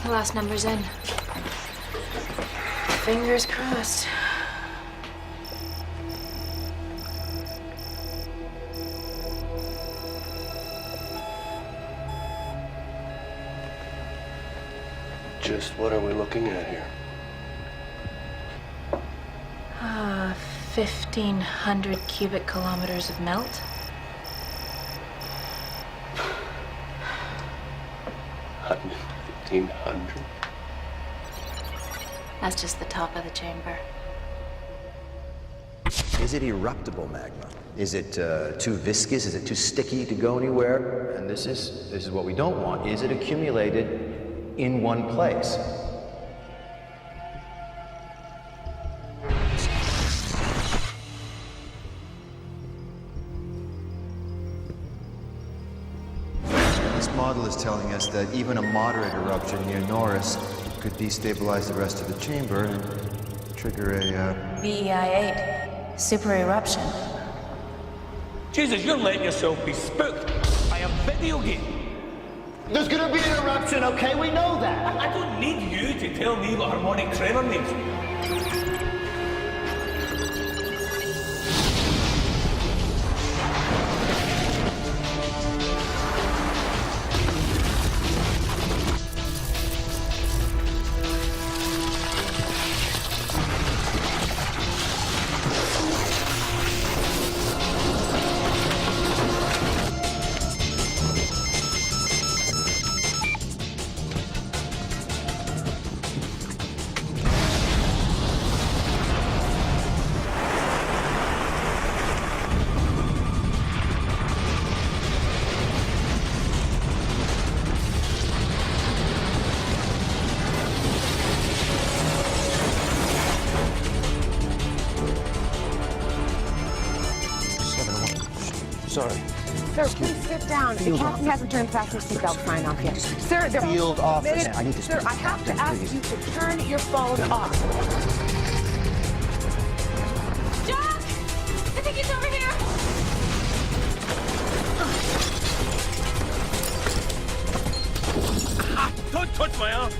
The last number's in. Fingers crossed. Just what are we looking at here? 1,500 cubic kilometers of melt. 1,500? That's just the top of the chamber. Is it eruptible magma? Is it too viscous? Is it too sticky to go anywhere? And this is what we don't want. Is it accumulated in one place? This model is telling us that even a moderate eruption near Norris could destabilize the rest of the chamber and trigger a BEI-8, super eruption. Jesus, you're letting yourself be spooked by a video game. There's gonna be an eruption, okay? We know that. I don't need you to tell me what harmonic tremor means. Sorry. Sir, please sit down. The captain hasn't turned the fasten seatbelt sign off yet. Sir, there Field office. I need to speak to the captain, I have to ask you to turn your phone off. Jack! I think he's over here! Ah, don't touch my arm!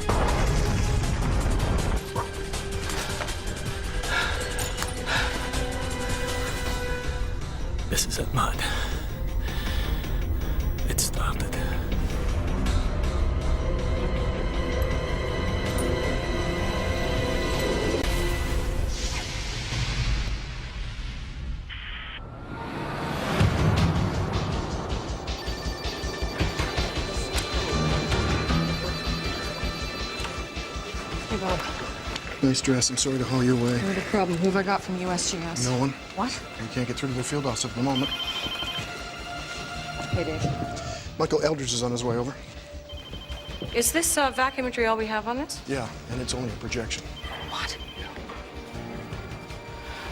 This is it, man. It started. Hey, Bob. Nice dress. I'm sorry to haul you away. Not a problem. Who have I got from USGS? No one. What? You can't get through to the field office at the moment. Hey, Dave. Michael Eldridge is on his way over. Is this vac imagery all we have on this? Yeah, and it's only a projection. What?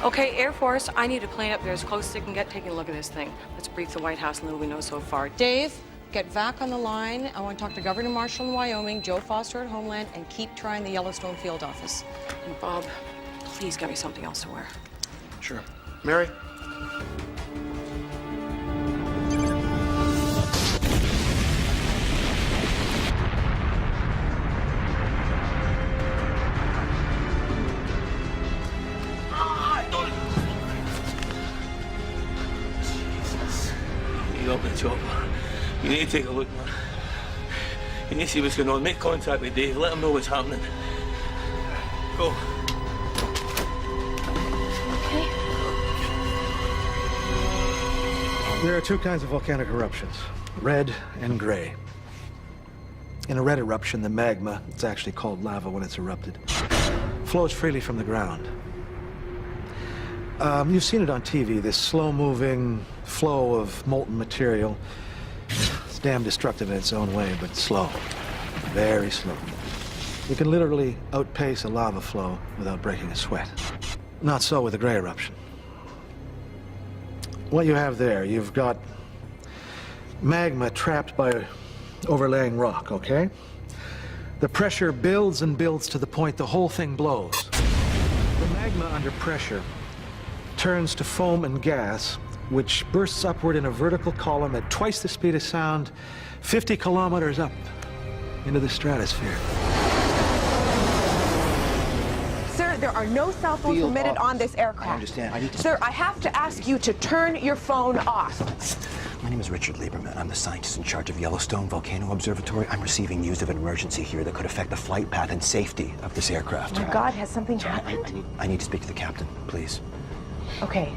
Okay, Air Force, I need a plane up there as close as they can get taking a look at this thing. Let's brief the White House on little we know so far. Dave, get VAC on the line. I want to talk to Governor Marshall in Wyoming, Joe Foster at Homeland, and keep trying the Yellowstone field office. And Bob, please get me something else to wear. Sure. Mary? You got the chopper. You need to take a look, man. You need to see what's going on. Make contact with Dave. Let him know what's happening. Go. There are two kinds of volcanic eruptions, red and gray. In a red eruption, the magma, it's actually called lava when it's erupted, flows freely from the ground. You've seen it on TV, this slow-moving flow of molten material. It's damn destructive in its own way, but slow, very slow. You can literally outpace a lava flow without breaking a sweat. Not so with a gray eruption. What you have there, you've got magma trapped by overlaying rock, okay? The pressure builds and builds to the point the whole thing blows. The magma under pressure turns to foam and gas, which bursts upward in a vertical column at twice the speed of sound, 50 kilometers up into the stratosphere. Sir, there are no cell phones Field permitted office. on this aircraft. I understand. I need to... Sir, I have to ask you to turn your phone off. My name is Richard Lieberman. I'm the scientist in charge of Yellowstone Volcano Observatory. I'm receiving news of an emergency here that could affect the flight path and safety of this aircraft. Oh my God, has something happened? I need to speak to the captain, please. Okay.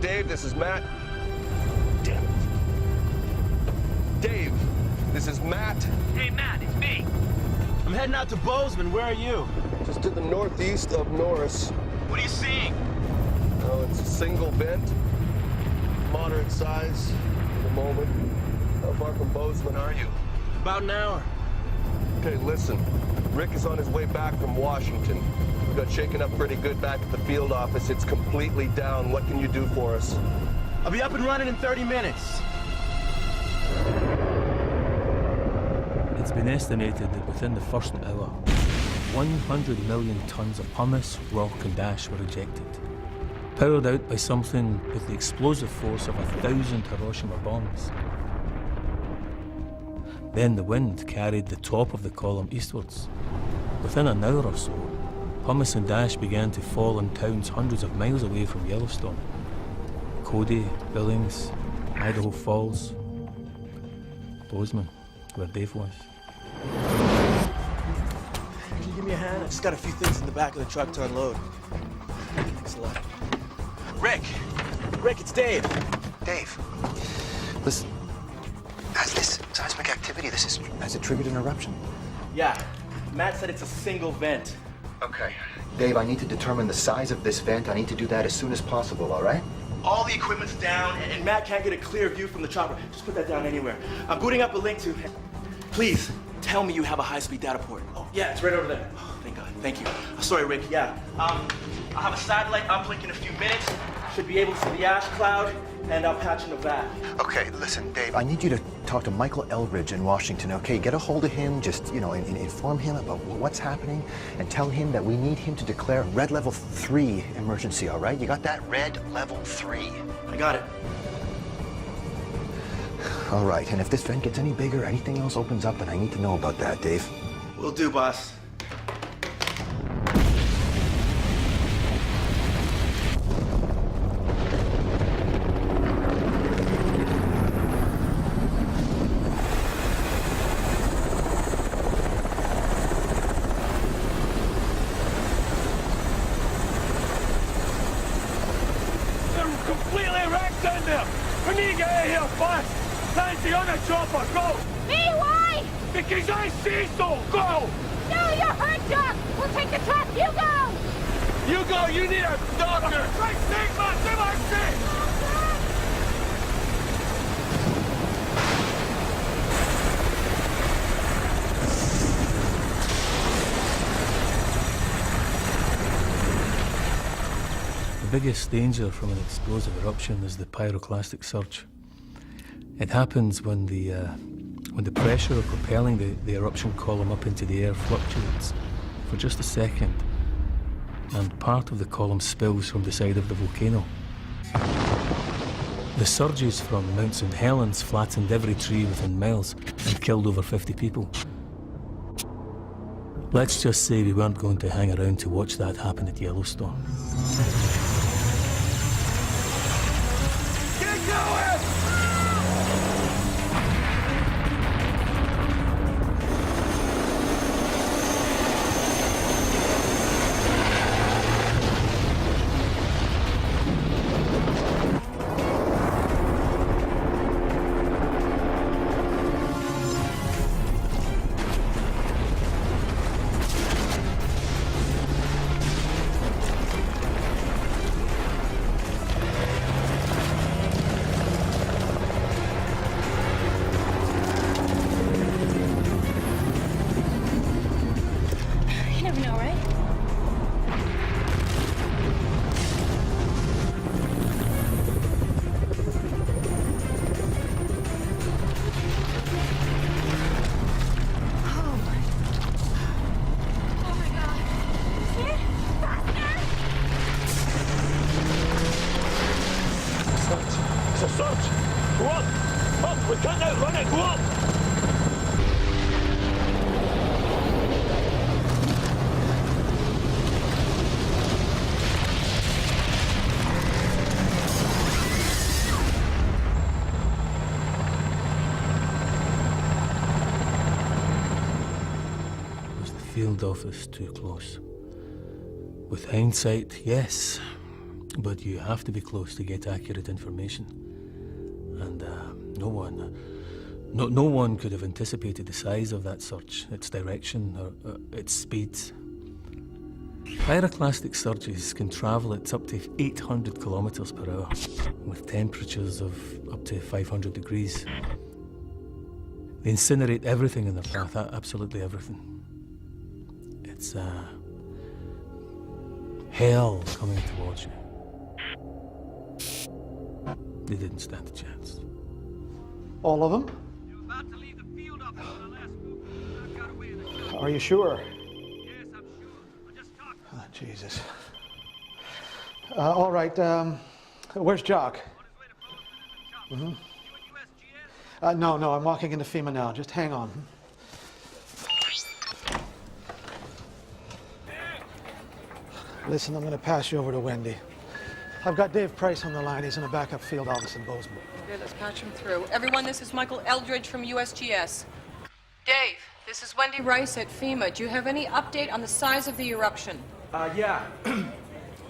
Dave, this is Matt. Damn it. Dave, this is Matt. Hey, Matt, it's me. I'm heading out to Bozeman. Where are you? Just to the northeast of Norris. What are you seeing? Oh, it's a single vent. Moderate size at the moment. How far from Bozeman are you? About an hour. Okay, listen. Rick is on his way back from Washington. We got shaken up pretty good back at the field office. It's completely down. What can you do for us? I'll be up and running in 30 minutes. It's been estimated that within the first hour, 100 million tons of pumice, rock and ash were ejected, powered out by something with the explosive force of 1,000 Hiroshima bombs. Then the wind carried the top of the column eastwards. Within an hour or so, pumice and ash began to fall in towns hundreds of miles away from Yellowstone. Cody, Billings, Idaho Falls, Bozeman, where Dave was. Can you give me a hand? I just got a few things in the back of the truck to unload. Thanks a lot. Rick! Rick, it's Dave. Dave, listen. Has this seismic activity, has it triggered an eruption? Yeah, Matt said it's a single vent. Okay. Dave, I need to determine the size of this vent. I need to do that as soon as possible, all right? All the equipment's down, and Matt can't get a clear view from the chopper. Just put that down anywhere. I'm booting up a link to... Please, tell me you have a high-speed data port. Oh, yeah, it's right over there. Oh, thank God. Thank you. Sorry, Rick. Yeah. I'll have a satellite uplink in a few minutes. Should be able to see the ash cloud, and I'll patch in the back. Okay, listen, Dave, I need you to talk to Michael Eldridge in Washington, okay? Get a hold of him, just, inform him about what's happening, and tell him that we need him to declare red level 3 emergency, all right? You got that? Red level 3. I got it. All right, and if this vent gets any bigger, anything else opens up, then I need to know about that, Dave. Will do, boss. Because I see so! Go! No, you're hurt, Doc! We'll take the truck! You go! You go! You need a doctor! Right, Sigma! The biggest danger from an explosive eruption is the pyroclastic surge. It happens when the pressure of propelling the eruption column up into the air fluctuates for just a second, and part of the column spills from the side of the volcano. The surges from Mount St. Helens flattened every tree within miles and killed over 50 people. Let's just say we weren't going to hang around to watch that happen at Yellowstone. Get going! Field office too close. With hindsight, yes, but you have to be close to get accurate information. And no one could have anticipated the size of that surge, its direction, or its speed. Pyroclastic surges can travel at up to 800 kilometers per hour, with temperatures of up to 500 degrees. They incinerate everything in their path, absolutely everything. It's hell coming towards you. They didn't stand a chance. All of them? Are you sure? Yes, I'm sure. I just talked. Oh, Jesus. All right, where's Jock? Mm-hmm. No, I'm walking into FEMA now. Just hang on. Listen, I'm going to pass you over to Wendy. I've got Dave Price on the line. He's in a backup field office in Bozeman. Okay, let's patch him through. Everyone, this is Michael Eldridge from USGS. Dave, this is Wendy Rice at FEMA. Do you have any update on the size of the eruption? Yeah.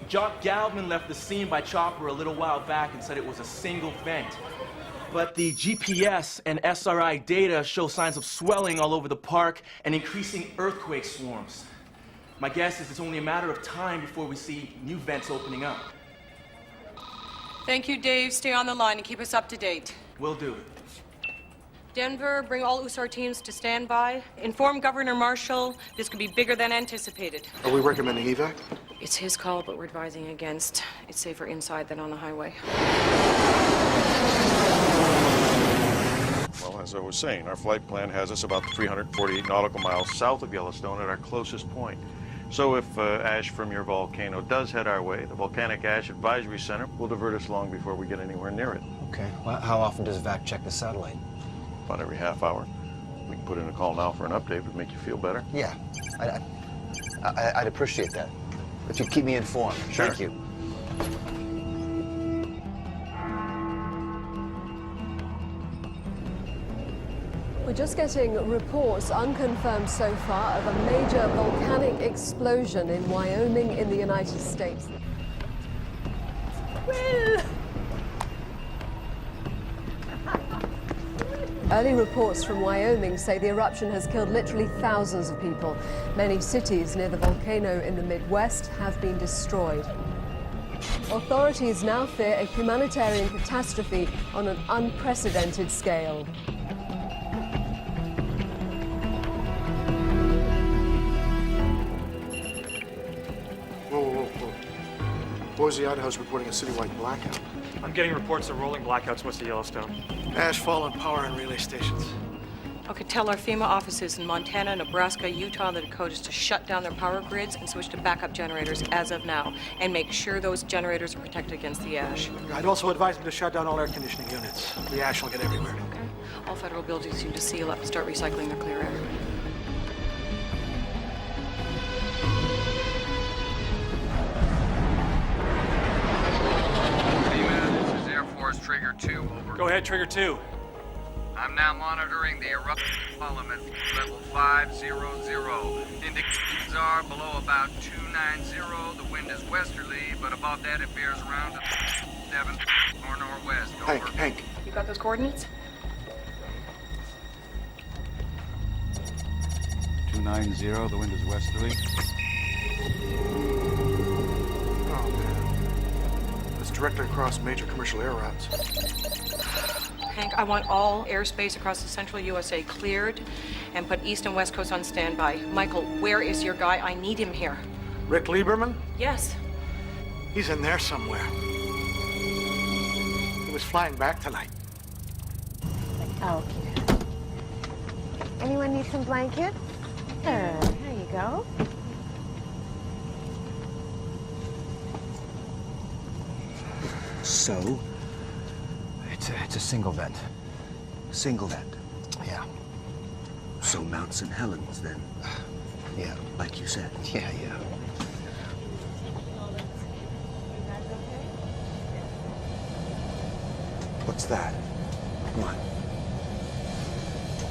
Jock Galvin left the scene by chopper a little while back and said it was a single vent. But the GPS and SRI data show signs of swelling all over the park and increasing earthquake swarms. My guess is it's only a matter of time before we see new vents opening up. Thank you, Dave. Stay on the line and keep us up to date. Will do. Denver, bring all USAR teams to standby. Inform Governor Marshall this could be bigger than anticipated. Are we recommending evac? It's his call, but we're advising against. It's safer inside than on the highway. Well, as I was saying, our flight plan has us about 348 nautical miles south of Yellowstone at our closest point. So if ash from your volcano does head our way, the Volcanic Ash Advisory Center will divert us long before we get anywhere near it. Okay. Well, how often does VAC check the satellite? About every half hour. We can put in a call now for an update. Would make you feel better. Yeah, I'd appreciate that. If you'd keep me informed. Sure. Thank you. We're just getting reports, unconfirmed so far, of a major volcanic explosion in Wyoming in the United States. Will! Early reports from Wyoming say the eruption has killed literally thousands of people. Many cities near the volcano in the Midwest have been destroyed. Authorities now fear a humanitarian catastrophe on an unprecedented scale. Whoa. Boise, Idaho's reporting a citywide blackout. I'm getting reports of rolling blackouts west of Yellowstone. Ash, fall on power and relay stations. Okay, tell our FEMA offices in Montana, Nebraska, Utah, and the Dakotas to shut down their power grids and switch to backup generators as of now, and make sure those generators are protected against the ash. I'd also advise them to shut down all air conditioning units. The ash will get everywhere. Okay. All federal buildings need to seal up and start recycling their clear air. Trigger 2, over. Go ahead, Trigger 2. I'm now monitoring the eruption column at level 500. Indications are below about 290. The wind is westerly, but above that it bears around to 7 or northwest. Over. Hank. You got those coordinates? 290, the wind is westerly. Directly across major commercial air routes. Hank, I want all airspace across the central USA cleared and put east and west coast on standby. Michael, where is your guy? I need him here. Rick Lieberman? Yes. He's in there somewhere. He was flying back tonight. Okay. Anyone need some blankets? Here you go. So, it's a single vent. Single vent? Yeah. So Mount St. Helens, then? Yeah. Like you said? Yeah. What's that? What?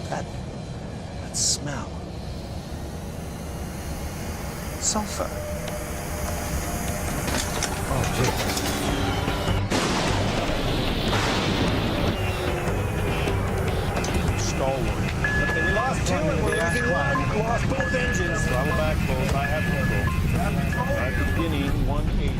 That smell. Sulfur. Oh, geez. engines. Throttle back, folks. I have control. Beginning 180.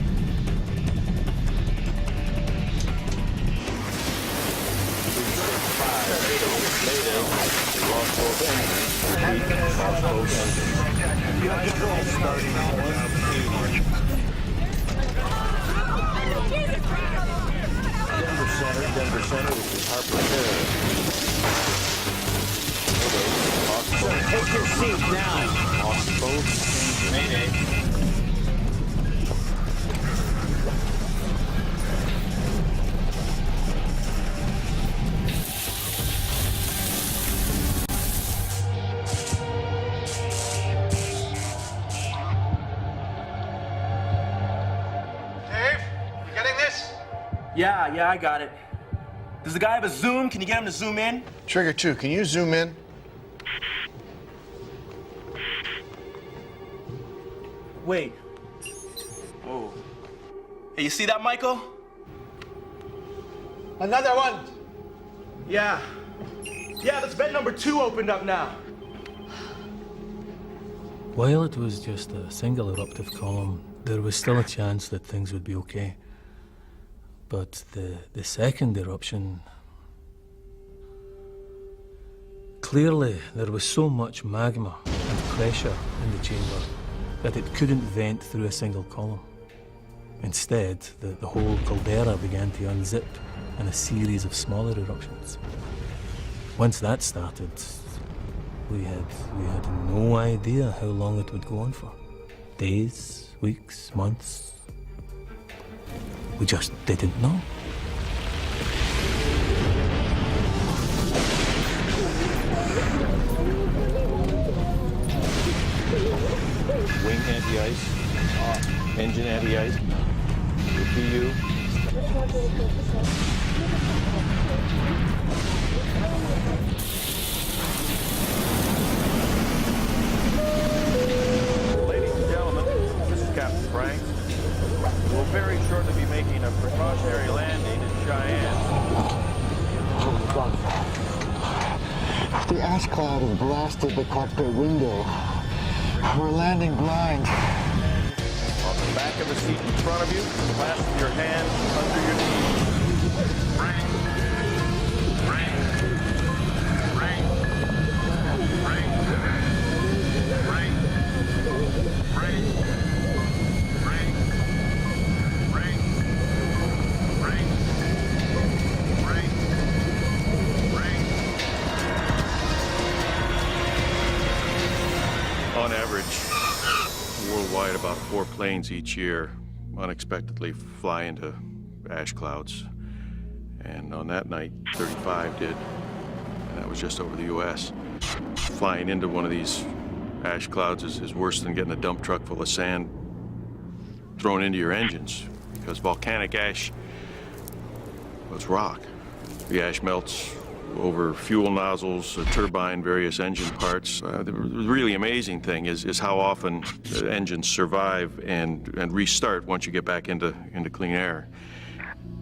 Lost both engines. Lost both engines. You have control starting 180. Denver Center, which is Harper Hill. Take your seat now. Lost both engines. Mayday. Yeah, I got it. Does the guy have a zoom? Can you get him to zoom in? Trigger 2, can you zoom in? Wait. Whoa. Hey, you see that, Michael? Another one. Yeah. Yeah, that's vent number 2 opened up now. While it was just a single eruptive column, there was still a chance that things would be okay. But the second eruption, clearly there was so much magma and pressure in the chamber that it couldn't vent through a single column. Instead, the whole caldera began to unzip in a series of smaller eruptions. Once that started, we had no idea how long it would go on for. Days, weeks, months. We just didn't know. Wing anti-ice. Engine anti-ice. PU. Ladies and gentlemen, this is Captain Frank. We'll very shortly be making a precautionary landing in Cheyenne. The ash cloud has blasted the cockpit window. We're landing blind. On the back of the seat in front of you, clasp your hands under your knees. On average, worldwide, about 4 planes each year unexpectedly fly into ash clouds. And on that night, 35 did, and that was just over the U.S. Flying into one of these ash clouds is worse than getting a dump truck full of sand thrown into your engines, because volcanic ash, well, it's rock. The ash melts over fuel nozzles, a turbine, various engine parts. The really amazing thing is how often the engines survive and restart once you get back into clean air.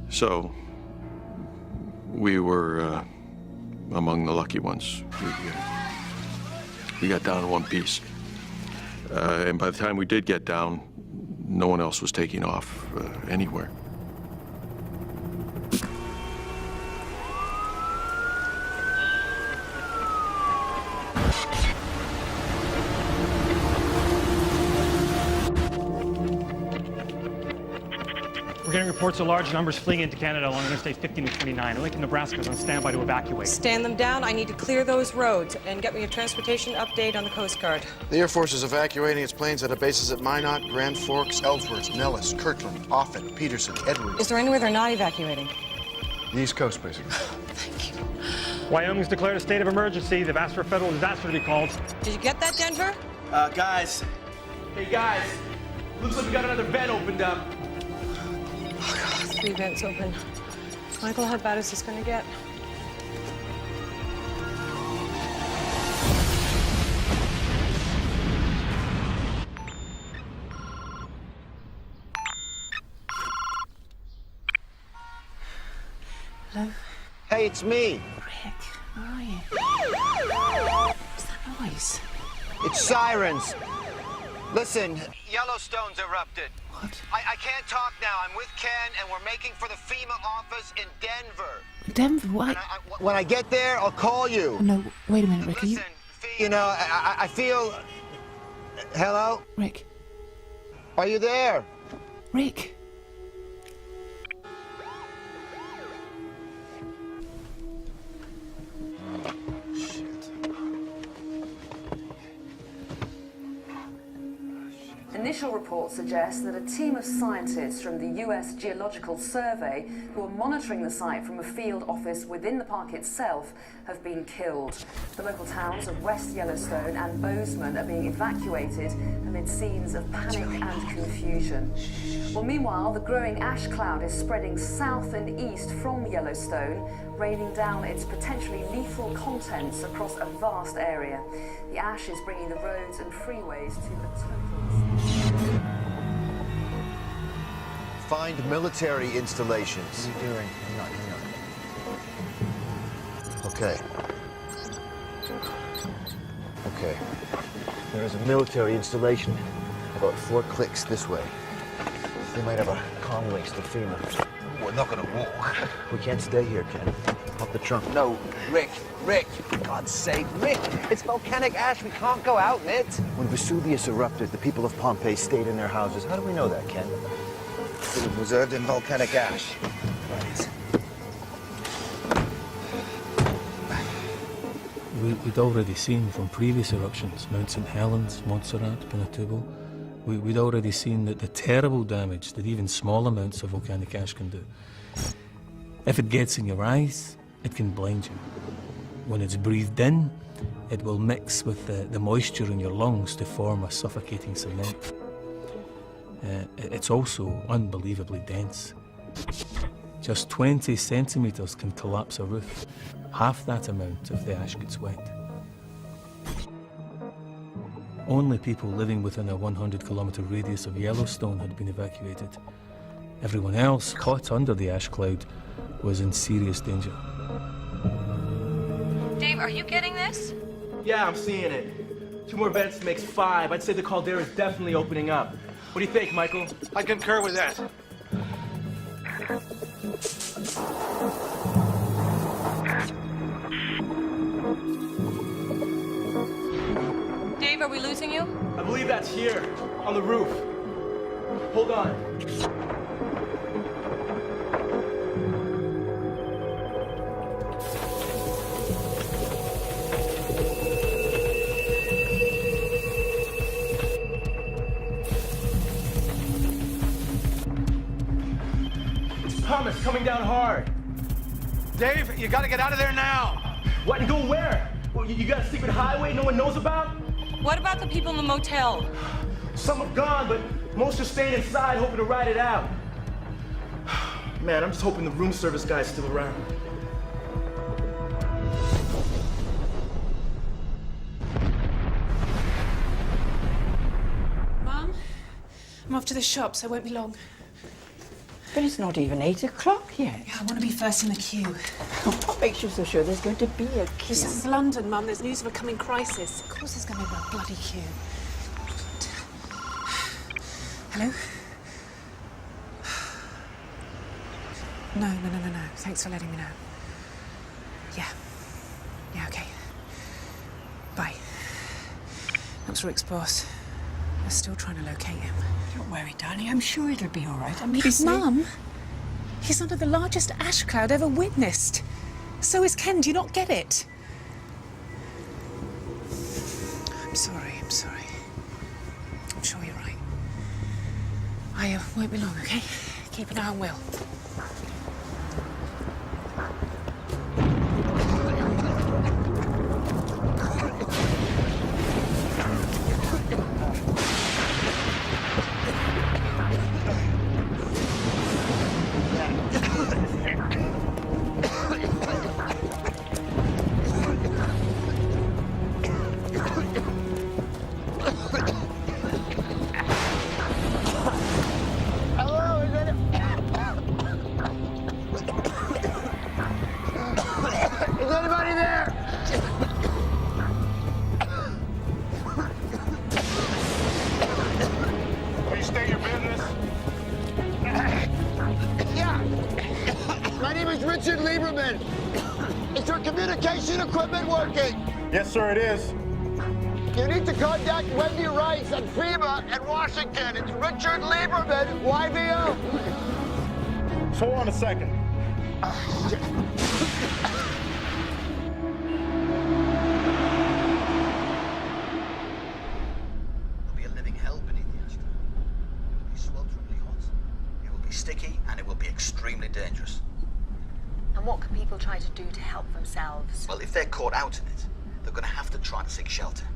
So we were among the lucky ones. We got down in one piece. And by the time we did get down, no one else was taking off anywhere. We're getting reports of large numbers fleeing into Canada along Interstate 15 and 29. Lincoln, Nebraska is on standby to evacuate. Stand them down. I need to clear those roads and get me a transportation update on the Coast Guard. The Air Force is evacuating its planes out of bases at Minot, Grand Forks, Ellsworth, Nellis, Kirtland, Offutt, Peterson, Edwards. Is there anywhere they're not evacuating? The East Coast, basically. Thank you. Wyoming's declared a state of emergency. They've asked for a federal disaster to be called. Did you get that, Denver? Guys. Hey, guys. Looks like we got another vent opened up. Oh, God, 3 vents open. Michael, how bad is this going to get? Hello? Hey, it's me. Rick, where are you? What's that noise? It's sirens. Listen, Yellowstone's erupted. What? I can't talk now. I'm with Ken, and we're making for the FEMA office in Denver. Denver? What? When I get there, I'll call you. No, wait a minute, Rick. Listen, you know, I feel... Hello? Rick. Are you there? Rick. Initial reports suggest that a team of scientists from the US Geological Survey, who are monitoring the site from a field office within the park itself, have been killed. The local towns of West Yellowstone and Bozeman are being evacuated amid scenes of panic and confusion. Well, meanwhile, the growing ash cloud is spreading south and east from Yellowstone, raining down its potentially lethal contents across a vast area. The ash is bringing the roads and freeways to a total... Find military installations. What are you doing? Hang on. Okay. Okay. There is a military installation about 4 clicks this way. They might have a comm links to FEMA. We're not gonna walk. We can't stay here, Ken. Up the trunk. No, Rick, for God's sake, Rick, it's volcanic ash. We can't go out in it. When Vesuvius erupted, the people of Pompeii stayed in their houses. How do we know that, Ken? It was reserved in volcanic ash. We'd already seen from previous eruptions, Mount St. Helens, Montserrat, Pinatubo, we'd already seen that the terrible damage that even small amounts of volcanic ash can do. If it gets in your eyes, it can blind you. When it's breathed in, it will mix with the moisture in your lungs to form a suffocating cement. It's also unbelievably dense. Just 20 centimeters can collapse a roof, half that amount if the ash gets wet. Only people living within a 100-kilometer radius of Yellowstone had been evacuated. Everyone else, caught under the ash cloud, was in serious danger. Dave, are you getting this? Yeah, I'm seeing it. 2 more vents makes 5. I'd say the caldera is definitely opening up. What do you think, Michael? I concur with that. Dave, are we losing you? I believe that's here, on the roof. Hold on. Thomas, coming down hard. Dave, you gotta get out of there now. What, and go where? Well, you got a secret highway no one knows about? What about the people in the motel? Some have gone, but most are staying inside hoping to ride it out. Man, I'm just hoping the room service guy's still around. Mum, I'm off to the shops. I won't be long. But it's not even 8 o'clock yet. Yeah, I want to be first in the queue. What makes you so sure there's going to be a queue? This is London, Mum. There's news of a coming crisis. Of course there's going to be a bloody queue. Hello? No. Thanks for letting me know. Yeah, okay. Bye. That's Rick's boss. We're still trying to locate him. Don't worry, darling. I'm sure it'll be all right. Mum, he's under the largest ash cloud ever witnessed. So is Ken. Do you not get it? I'm sorry. I'm sure you're right. I won't be long, okay? Keep an eye on Will. Lieberman! Is your communication equipment working? Yes, sir, it is. You need to contact Wendy Rice at FEMA in Washington. It's Richard Lieberman, YVO. Just hold on a second. There'll be a living hell beneath the asteroid. It'll be swelteringly hot. It will be sticky, and it will be extremely dangerous. And what can people try to do to help themselves? Well, if they're caught out in it, they're going to have to try to seek shelter.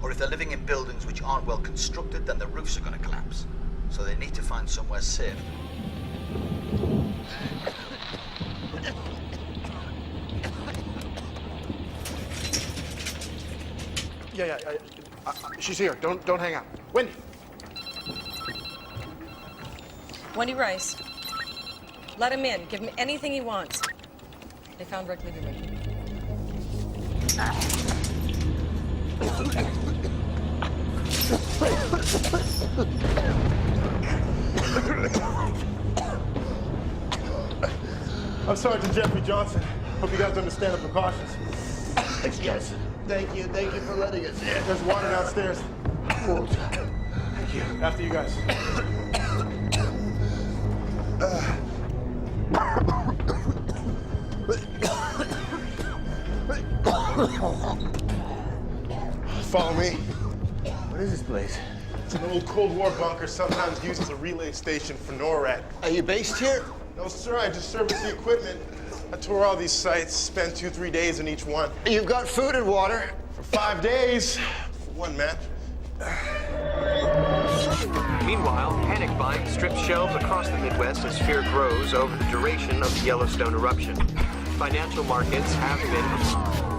Or if they're living in buildings which aren't well constructed, then the roofs are going to collapse. So they need to find somewhere safe. Yeah. She's here. Don't hang out. Wendy. Wendy Rice. Let him in. Give him anything he wants. They found Rick Lieberman. I'm Sergeant Jeffrey Johnston. Hope you guys understand the precautions. Thanks, guys. Thank you for letting us in. There's water downstairs. Thank you. After you guys. Follow me. What is this place? It's an old Cold War bunker, sometimes used as a relay station for NORAD. Are you based here? No, sir, I just service the equipment. I tour all these sites, spend 2-3 days in each one. You've got food and water? For 5 days, for one man. Meanwhile, panic buying strips shelves across the Midwest as fear grows over the duration of the Yellowstone eruption. Financial markets have been...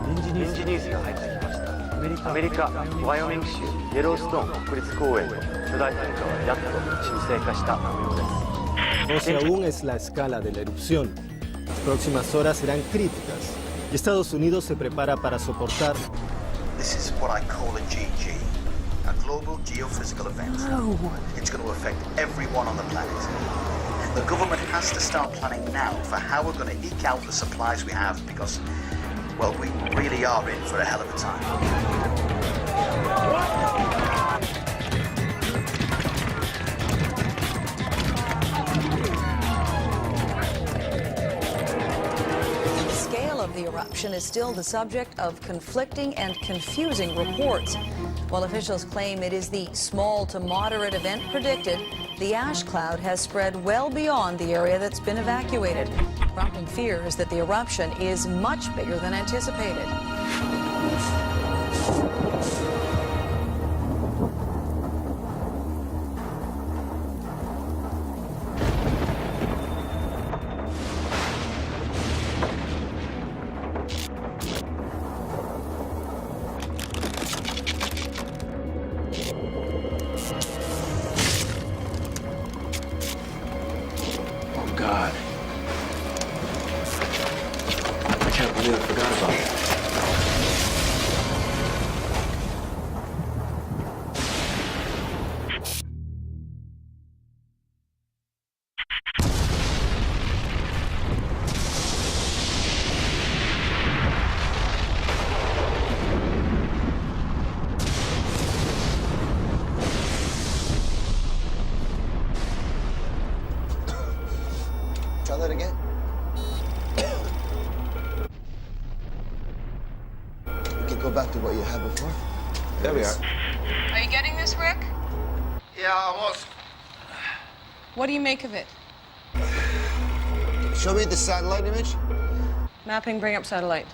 臨時ニュースが入ってきました。アメリカ・ワイオミング州イエローストーン国立公園の巨大噴火はやっと沈静化した模様です。 No sé aún es la escala de la erupción. Las próximas horas serán críticas y Estados Unidos se prepara para soportar. This is what I call a GG, a global geophysical event. It's going to affect everyone on the planet. The government has to start planning now for how we're going to eke out the supplies we have because, well, we really are in for a hell of a time. The scale of the eruption is still the subject of conflicting and confusing reports. While officials claim it is the small to moderate event predicted, the ash cloud has spread well beyond the area that's been evacuated, prompting fears that the eruption is much bigger than anticipated. God. I can't believe I forgot about that. Try that again. Okay, go back to what you had before. There we are. Are you getting this, Rick? Yeah, almost. What do you make of it? Show me the satellite image. Mapping, bring up satellite.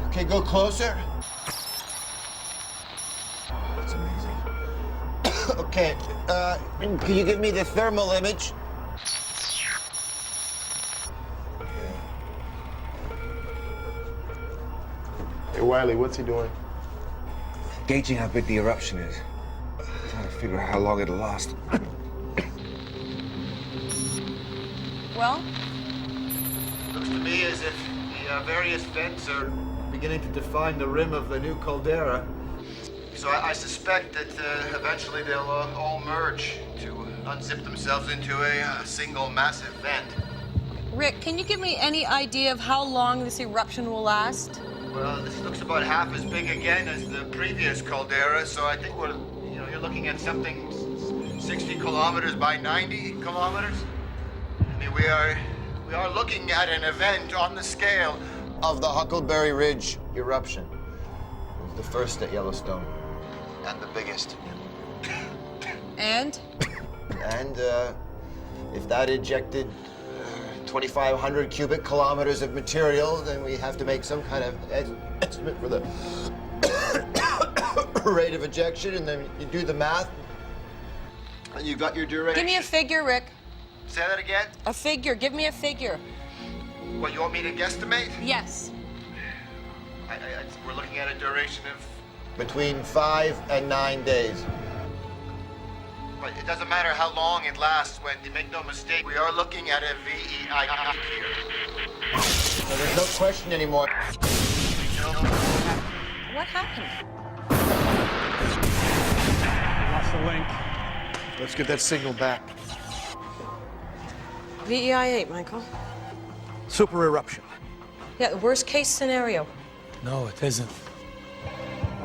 Okay, go closer. That's amazing. Okay, can you give me the thermal image? Hey, Wiley, what's he doing? Gauging how big the eruption is. Trying to figure out how long it'll last. Well? Looks to me as if the various vents are beginning to define the rim of the new caldera. So I suspect that eventually they'll all merge to unzip themselves into a single massive vent. Rick, can you give me any idea of how long this eruption will last? Well, this looks about half as big again as the previous caldera, so I think you're looking at something 60 kilometers by 90 kilometers. I mean, we are looking at an event on the scale Of the Huckleberry Ridge eruption. It was the first at Yellowstone. And the biggest. And? And if that ejected 2,500 cubic kilometers of material, then we have to make some kind of estimate for the rate of ejection, and then you do the math, and you got your duration. Give me a figure, Rick. Say that again? A figure. Give me a figure. What, you want me to guesstimate? Yes. We're looking at a duration of... Between 5 and 9 days. But it doesn't matter how long it lasts, Wendy. Make no mistake, we are looking at a VEI here. So there's no question anymore. What happened? Lost the link. Let's get that signal back. VEI 8, Michael. Super eruption. Yeah, the worst case scenario. No, it isn't.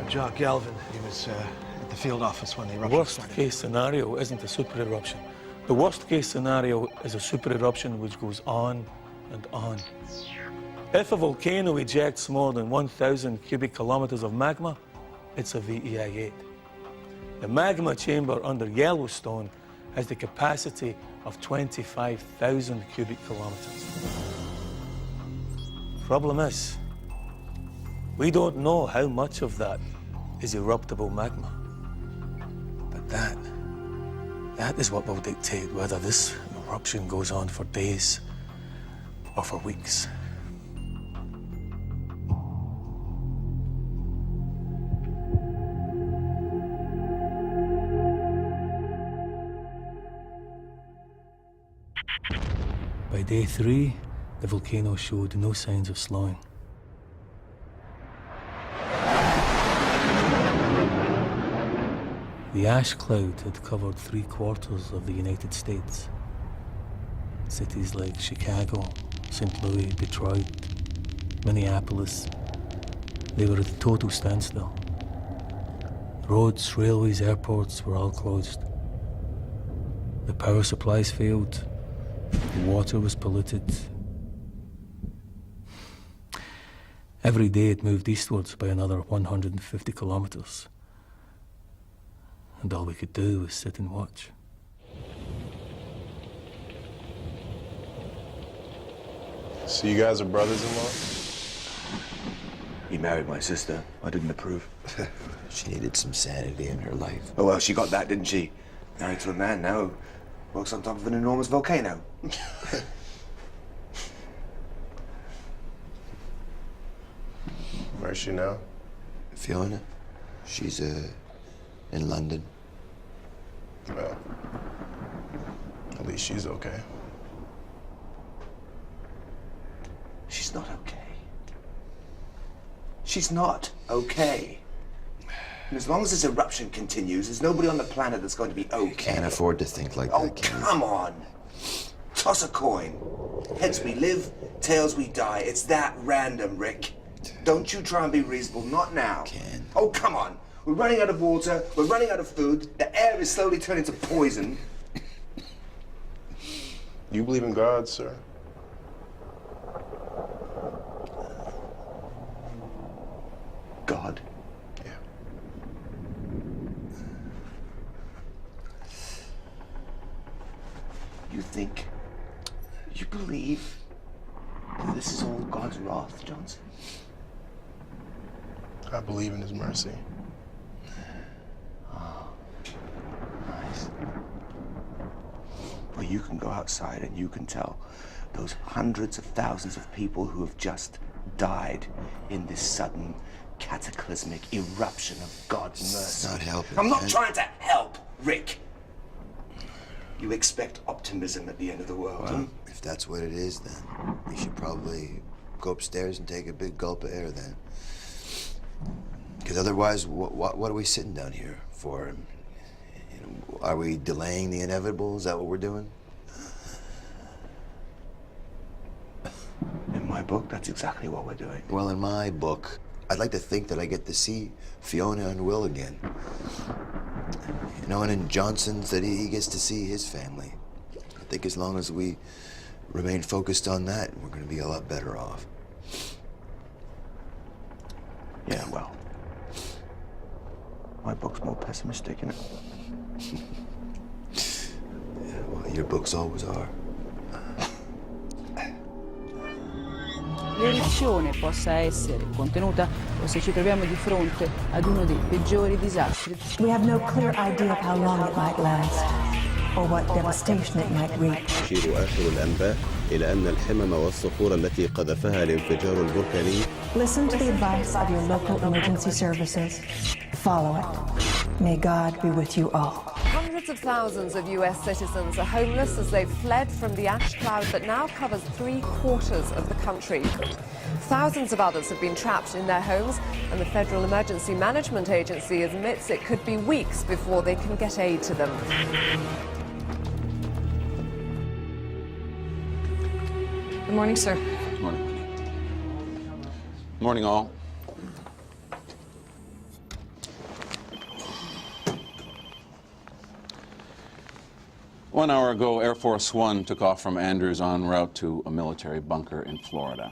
Jock Galvin, he was at the field office when the The eruption worst started. case scenario isn't a super eruption. The worst case scenario is a super eruption which goes on and on. If a volcano ejects more than 1,000 cubic kilometers of magma, it's a VEI 8. The magma chamber under Yellowstone has the capacity of 25,000 cubic kilometers. Problem is, we don't know how much of that is eruptible magma. But that is what will dictate whether this eruption goes on for days or for weeks. By day 3, the volcano showed no signs of slowing. The ash cloud had covered 3/4 of the United States. Cities like Chicago, St. Louis, Detroit, Minneapolis, they were at a total standstill. Roads, railways, airports were all closed. The power supplies failed. The water was polluted. Every day it moved eastwards by another 150 kilometers. And all we could do was sit and watch. So you guys are brothers-in-law? He married my sister. I didn't approve. She needed some sanity in her life. Oh, well, she got that, didn't she? Married to a man now who works on top of an enormous volcano. Where's she now? Fiona. She's in London. Well, at least she's okay. She's not okay. She's not okay. And as long as this eruption continues, there's nobody on the planet that's going to be okay. Can't afford to think like Oh, that, can come on. Toss a coin. Heads we live, tails we die. It's that random, Rick. Don't you try and be reasonable. Not now. Can. Oh, come on. We're running out of water. We're running out of food. The air is slowly turning to poison. You believe in God, sir? God? Yeah. You think, you believe that this is all God's wrath, Johnson? I believe in his mercy. Oh, nice. Well, you can go outside and you can tell those hundreds of thousands of people who have just died in this sudden, cataclysmic eruption of God's mercy. It's not helping. I'm not man. trying to help, Rick. You expect optimism at the end of the world, huh? Well, if that's what it is, then you should probably go upstairs and take a big gulp of air then. Because otherwise, what are we sitting down here for? Are we delaying the inevitable? Is that what we're doing? In my book, that's exactly what we're doing. Well, in my book, I'd like to think that I get to see Fiona and Will again. You know, and in Johnston's that he gets to see his family. I think as long as we remain focused on that, we're going to be a lot better off. Yeah, well, my book's more pessimistic, isn't it? Yeah, well, your books always are. L'eruzione possa essere contenuta o se ci troviamo di fronte ad uno dei peggiori disastri. We have no clear idea of how long it might last or what devastation it might reach. تشير آخر الأنباء إلى أن الحمم والصخور التي قذفها الانفجار البركاني. Listen to the advice of your local emergency services. Follow it. May God be with you all. Hundreds of thousands of US citizens are homeless as they've fled from the ash cloud that now covers 3/4 of the country. Thousands of others have been trapped in their homes, and the Federal Emergency Management Agency admits it could be weeks before they can get aid to them. Good morning, sir. Good morning. Morning, all. One hour ago, Air Force One took off from Andrews en route to a military bunker in Florida.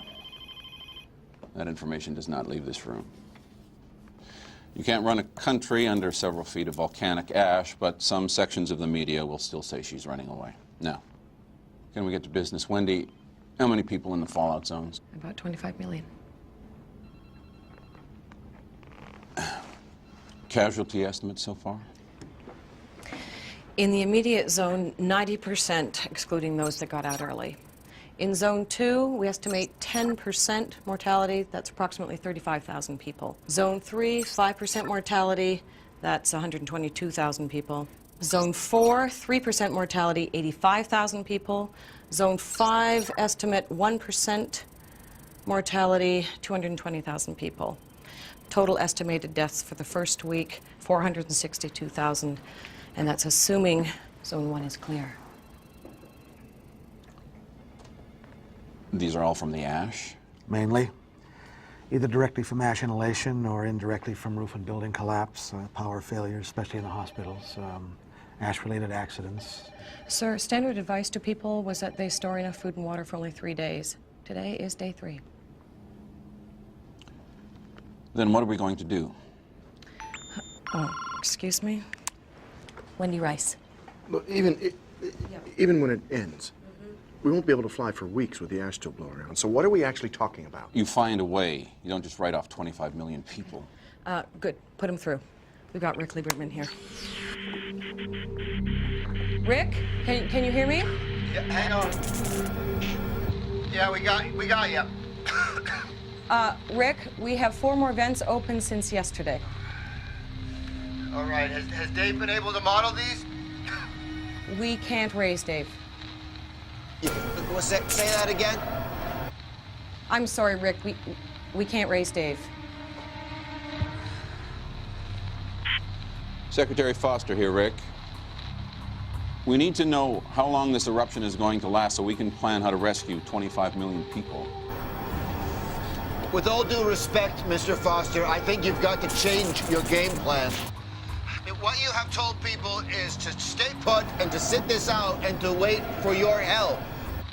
That information does not leave this room. You can't run a country under several feet of volcanic ash, but some sections of the media will still say she's running away. Now, can we get to business? Wendy, how many people in the fallout zones? About 25 million. Casualty estimates so far? In the immediate zone, 90%, excluding those that got out early. In Zone 2, we estimate 10% mortality. That's approximately 35,000 people. Zone 3, 5% mortality. That's 122,000 people. Zone 4, 3% mortality, 85,000 people. Zone 5, estimate 1% mortality, 220,000 people. Total estimated deaths for the first week, 462,000. And that's assuming Zone 1 is clear. These are all from the ash? Mainly. Either directly from ash inhalation or indirectly from roof and building collapse, power failures, especially in the hospitals, ash-related accidents. Sir, standard advice to people was that they store enough food and water for only 3 days. Today is day 3. Then what are we going to do? Oh, excuse me? Wendy Rice. Look, even when it ends, we won't be able to fly for weeks with the ash still blowing around. So what are we actually talking about? You find a way. You don't just write off 25 million people. Good. Put him through. We've got Rick Lieberman here. Rick, can you hear me? Yeah, hang on. Yeah, we got you. Rick, we have 4 more vents open since yesterday. All right, has Dave been able to model these? We can't raise Dave. Say that again? I'm sorry, Rick, we can't raise Dave. Secretary Foster here, Rick. We need to know how long this eruption is going to last so we can plan how to rescue 25 million people. With all due respect, Mr. Foster, I think you've got to change your game plan. What you have told people is to stay put and to sit this out and to wait for your help.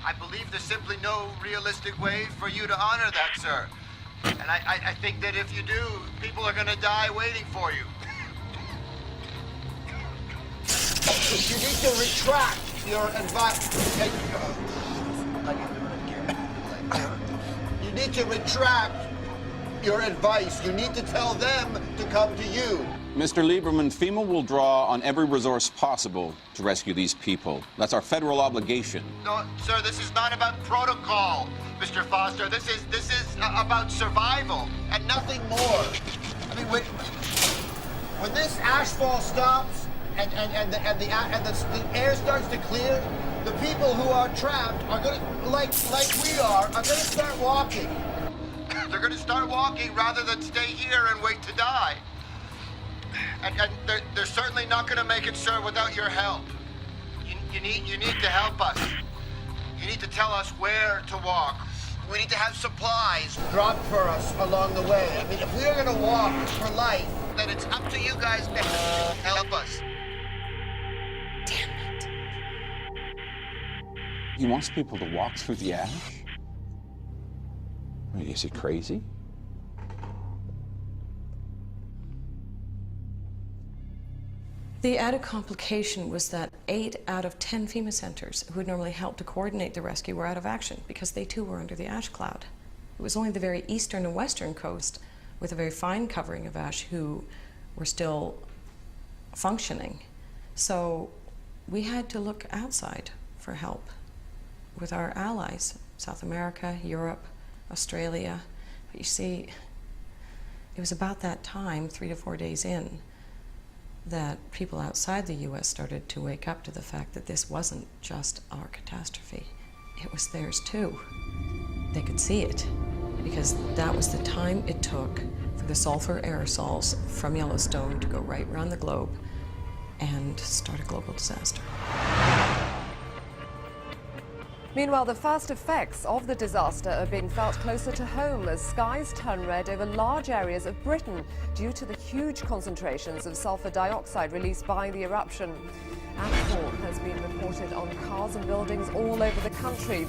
I believe there's simply no realistic way for you to honor that, sir. And I think that if you do, people are going to die waiting for you. You need to retract your advice. You need to retract your advice. You need to tell them to come to you. Mr. Lieberman, FEMA will draw on every resource possible to rescue these people. That's our federal obligation. No, sir, this is not about protocol, Mr. Foster. This is about survival and nothing more. I mean, when this ashfall stops and the air starts to clear, the people who are trapped are going to, like we are going to start walking. They're They're going to start walking rather than stay here and wait to die. And they're certainly not going to make it, sir, without your help. You need to help us. You need to tell us where to walk. We need to have supplies dropped for us along the way. I mean, if we're going to walk for life, then it's up to you guys to help us. He wants people to walk through the ash? I mean, is he crazy? The added complication was that 8 out of 10 FEMA centers who would normally help to coordinate the rescue were out of action because they too were under the ash cloud. It was only the very eastern and western coast with a very fine covering of ash who were still functioning. So we had to look outside for help with our allies, South America, Europe, Australia. But you see, it was about that time, 3 to 4 days in, that people outside the U.S. started to wake up to the fact that this wasn't just our catastrophe. It was theirs too. They could see it because that was the time it took for the sulfur aerosols from Yellowstone to go right around the globe and start a global disaster. Meanwhile, the first effects of the disaster are being felt closer to home as skies turn red over large areas of Britain due to the huge concentrations of sulfur dioxide released by the eruption. Ash has been reported on cars and buildings all over the country.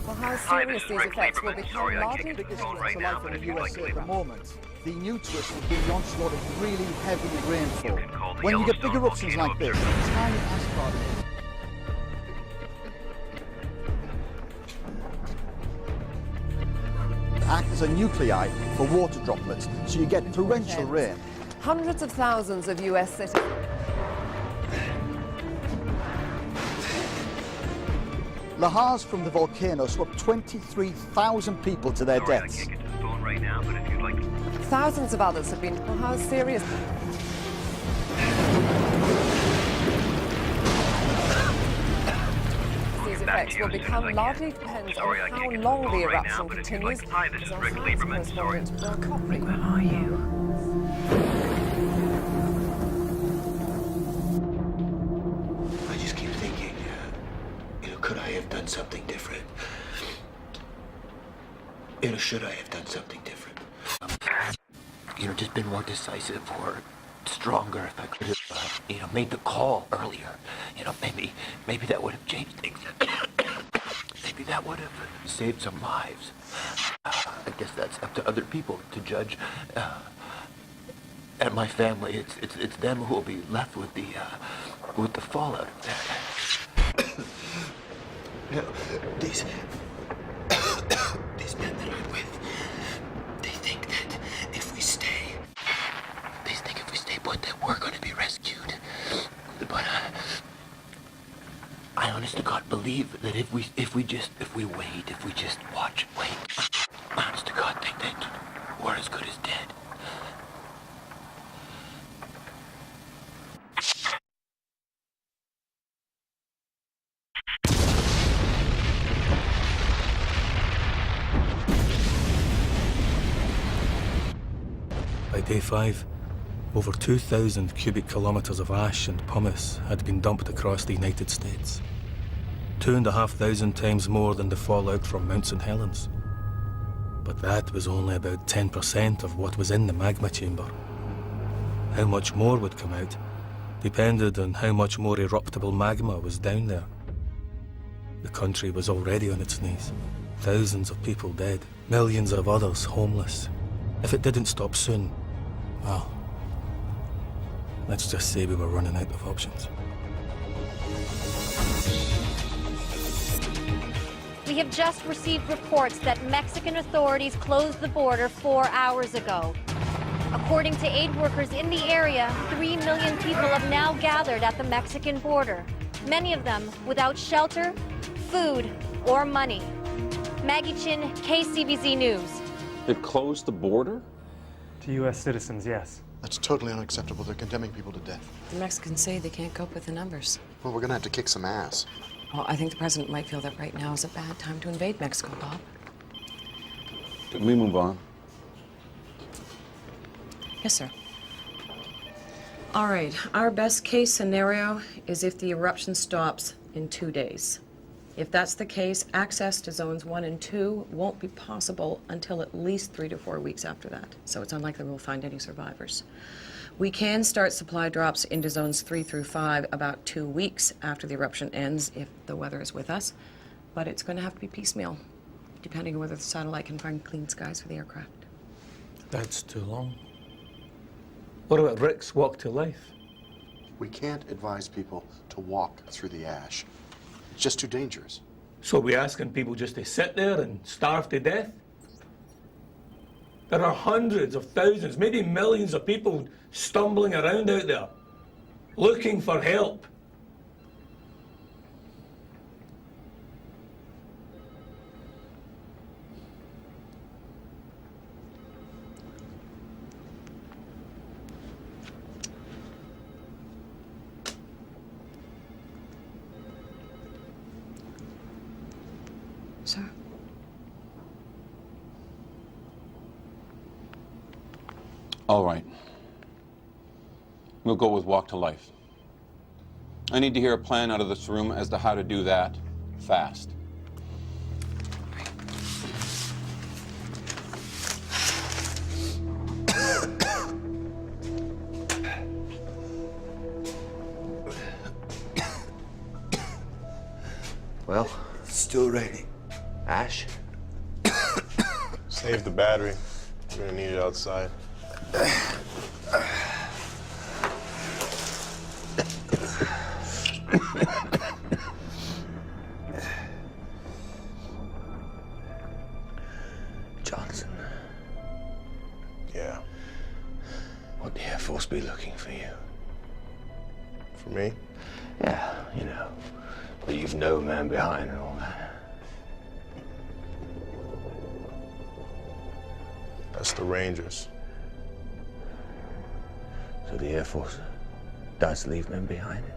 Well, how serious these effects will become largely biggest threat to life in the USA at the moment. The new twist has been the onslaught of really heavy rainfall. When you get big eruptions like this, tiny ash clouds act as a nuclei for water droplets, so you get torrential rain. Hundreds of thousands of U.S. citizens. Lahars from the volcano swept 23,000 people to their deaths. Thousands of others have been. Well, how serious? These effects will become largely dependent on how long the eruption continues. As our science correspondent, Bill Copley. Where are you? I just keep thinking, could I have done something different? Should I have done something different? Just been more decisive or stronger if I could have, made the call earlier. Maybe that would have changed things. Maybe that would have saved some lives. I guess that's up to other people to judge. And my family, it's them who will be left with the fallout of that. These men that I'm with, they think that if we stay put, that we're going to be rescued. But I honest to God believe that if we just watch and wait, honest to God think that we're as good as dead. By day 5, over 2,000 cubic kilometres of ash and pumice had been dumped across the United States. 2,500 times more than the fallout from Mount St. Helens. But that was only about 10% of what was in the magma chamber. How much more would come out depended on how much more eruptible magma was down there. The country was already on its knees. Thousands of people dead, millions of others homeless. If it didn't stop soon, well, let's just say we were running out of options. We have just received reports that Mexican authorities closed the border 4 hours ago. According to aid workers in the area, 3 million people have now gathered at the Mexican border, many of them without shelter, food, or money. Maggie Chin, KCBZ News. It closed the border? To U.S. citizens, yes. That's totally unacceptable. They're condemning people to death. The Mexicans say they can't cope with the numbers. Well, we're going to have to kick some ass. Well, I think the president might feel that right now is a bad time to invade Mexico, Bob. Can we move on? Yes, sir. All right, our best case scenario is if the eruption stops in 2 days. If that's the case, access to zones 1 and 2 won't be possible until at least 3 to 4 weeks after that. So it's unlikely we'll find any survivors. We can start supply drops into zones 3 through 5 about 2 weeks after the eruption ends if the weather is with us, but it's going to have to be piecemeal, depending on whether the satellite can find clean skies for the aircraft. That's too long. What about Rick's walk to life? We can't advise people to walk through the ash. It's just too dangerous. So we asking people just to sit there and starve to death? There are hundreds of thousands, maybe millions of people stumbling around out there, looking for help. Sir? All right. We'll go with walk to life. I need to hear a plan out of this room as to how to do that fast. Well, still raining. Ash? Save the battery. We're gonna need it outside. Johnson. Yeah. Would the Air Force be looking for you? For me? Yeah, you know. But you've no man behind and all that. That's the Rangers. So the Air Force does leave men behind it?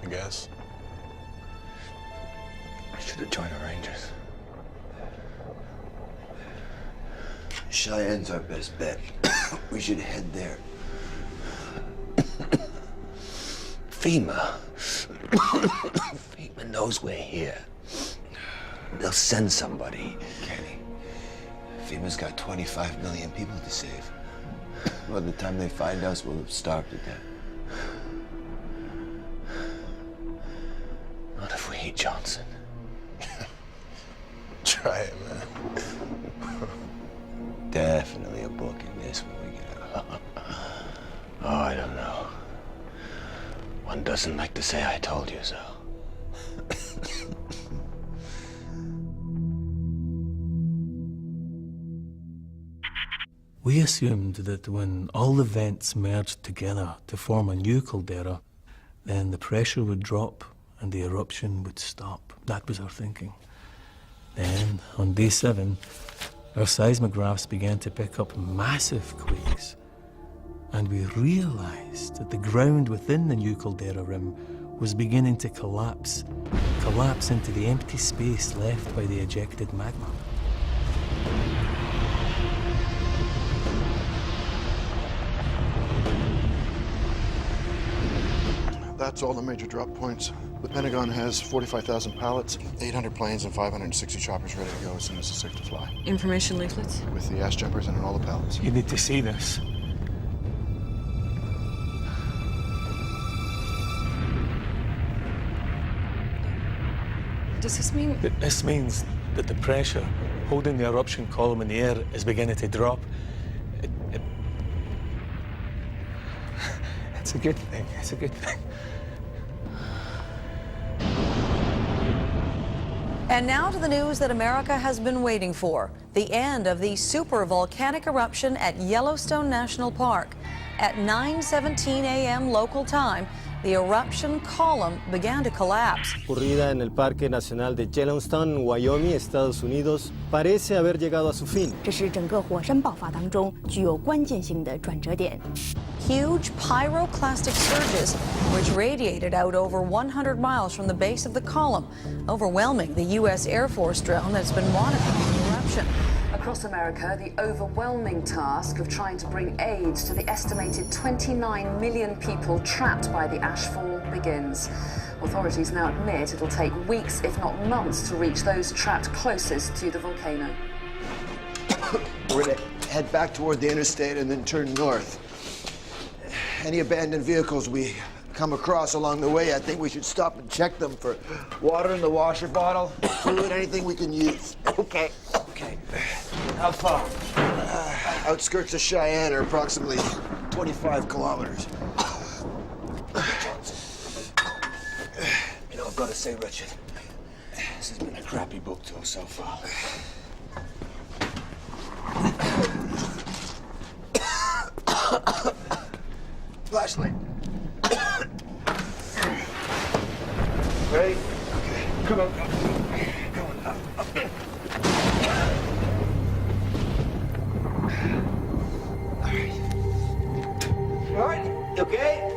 I guess. I should have joined the Rangers. Cheyenne's our best bet. We should head there. FEMA. FEMA knows we're here. They'll send somebody. Kenny, FEMA's got 25 million people to save. By the time they find us, we'll have starved to death. Not if we eat Johnson. Try it, man. Definitely a book in this when we get out. Oh, I don't know. One doesn't like to say I told you so. We assumed that when all the vents merged together to form a new caldera, then the pressure would drop and the eruption would stop. That was our thinking. Then, on day 7, our seismographs began to pick up massive quakes, and we realized that the ground within the new caldera rim was beginning to collapse into the empty space left by the ejected magma. That's all the major drop points. The Pentagon has 45,000 pallets, 800 planes, and 560 choppers ready to go as soon as it's safe to fly. Information leaflets? With the ash jumpers and all the pallets. You need to see this. Does this mean... This means that the pressure holding the eruption column in the air is beginning to drop. It's a good thing. It's a good thing. And now to the news that America has been waiting for, the end of the supervolcanic eruption at Yellowstone National Park. At 9:17 a.m. local time, the eruption column began to collapse. Ocurrida en el Parque Nacional de Yellowstone, Wyoming, Estados Unidos, parece haber llegado a su fin. 这是整个火山爆发当中具有关键性的转折点。 Huge pyroclastic surges, which radiated out over 100 miles from the base of the column, overwhelming the U.S. Air Force drone that's been monitoring the eruption. Across America, the overwhelming task of trying to bring aid to the estimated 29 million people trapped by the ashfall begins. Authorities now admit it'll take weeks, if not months, to reach those trapped closest to the volcano. We're gonna head back toward the interstate and then turn north. Any abandoned vehicles we come across along the way, I think we should stop and check them for water in the washer bottle, food, anything we can use. Okay. Okay. How far? Outskirts of Cheyenne are approximately 25 kilometers. You know, I've got to say, Richard, this has been a crappy book tour so far. Flashlight. Ready? Okay. Come on. Come on. Up. All right. You okay?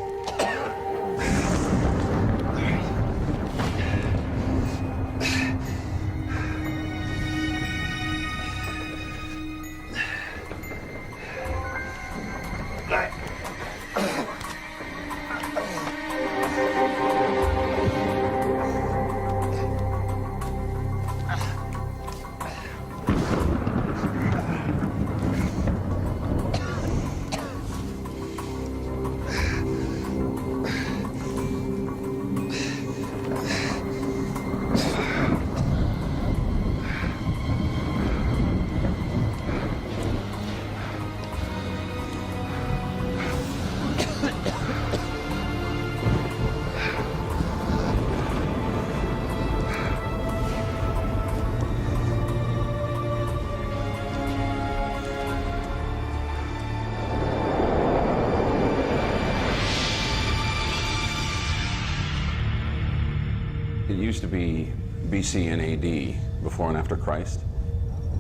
It used to be BC and AD, before and after Christ.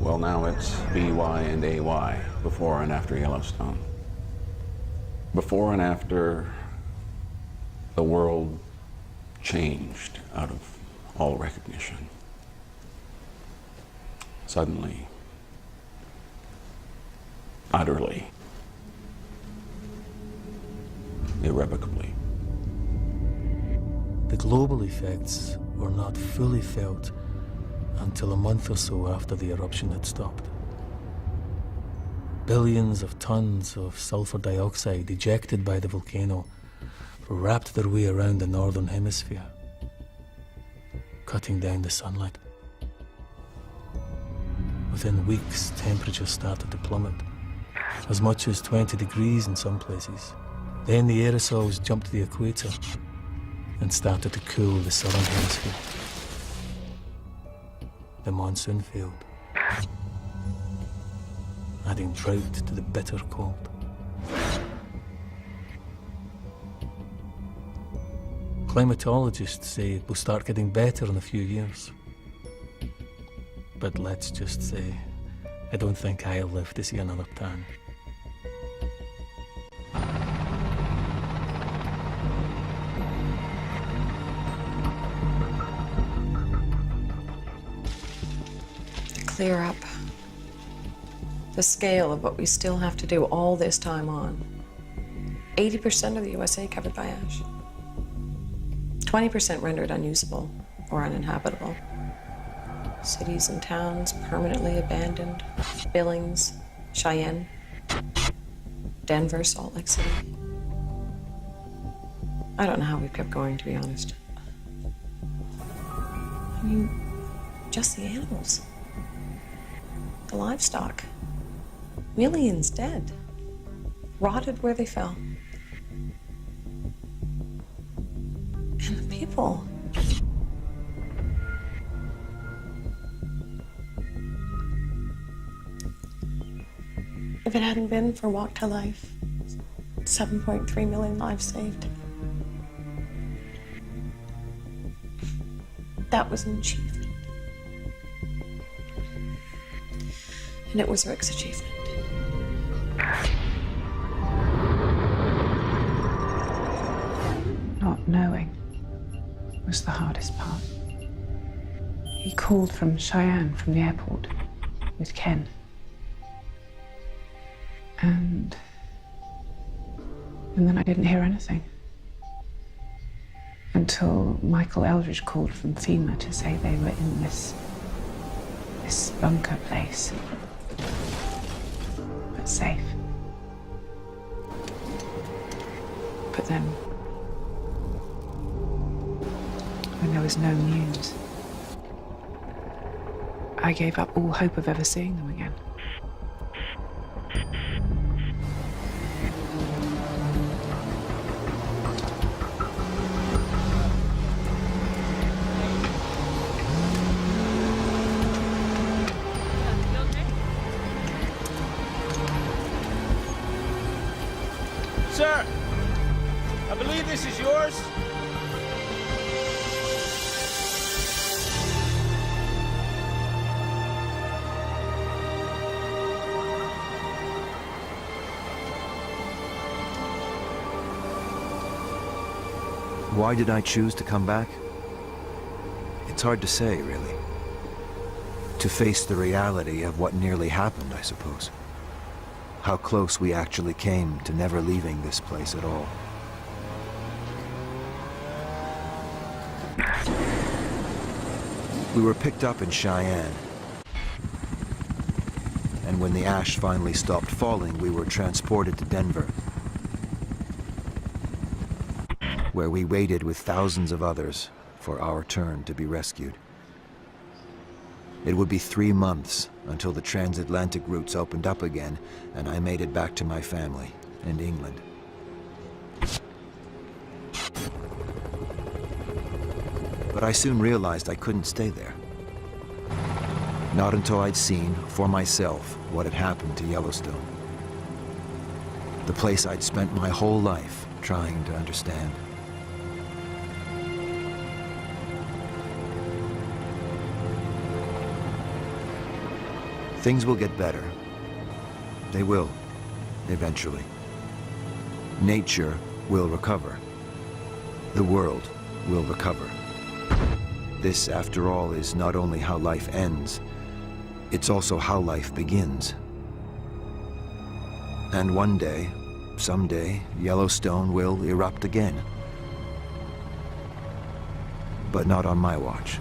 Well, now it's BY and AY, before and after Yellowstone. Before and after the world changed out of all recognition. Suddenly, utterly, irrevocably. The global effects were not fully felt until a month or so after the eruption had stopped. Billions of tons of sulfur dioxide ejected by the volcano wrapped their way around the northern hemisphere, cutting down the sunlight. Within weeks, temperatures started to plummet, as much as 20 degrees in some places. Then the aerosols jumped to the equator and started to cool the southern hemisphere. The monsoon failed, adding drought to the bitter cold. Climatologists say it will start getting better in a few years. But let's just say, I don't think I'll live to see another tan. Clear up the scale of what we still have to do all this time on. 80% of the USA covered by ash. 20% rendered unusable or uninhabitable. Cities and towns permanently abandoned. Billings, Cheyenne, Denver, Salt Lake City. I don't know how we've kept going, to be honest. I mean, just the animals. The livestock. Millions dead. Rotted where they fell. And the people. If it hadn't been for Walk to Life, 7.3 million lives saved. That was an achievement. And it was Rick's achievement. Not knowing was the hardest part. He called from Cheyenne, from the airport, with Ken. And then I didn't hear anything. Until Michael Eldridge called from FEMA to say they were in this bunker place. But safe. But then, when there was no news, I gave up all hope of ever seeing them again. Sir, I believe this is yours. Why did I choose to come back? It's hard to say, really. To face the reality of what nearly happened, I suppose. How close we actually came to never leaving this place at all. We were picked up in Cheyenne. And when the ash finally stopped falling, we were transported to Denver, where we waited with thousands of others for our turn to be rescued. It would be 3 months until the transatlantic routes opened up again, and I made it back to my family in England. But I soon realized I couldn't stay there. Not until I'd seen for myself what had happened to Yellowstone. The place I'd spent my whole life trying to understand. Things will get better. They will, eventually. Nature will recover. The world will recover. This, after all, is not only how life ends, it's also how life begins. And one day, someday, Yellowstone will erupt again. But not on my watch.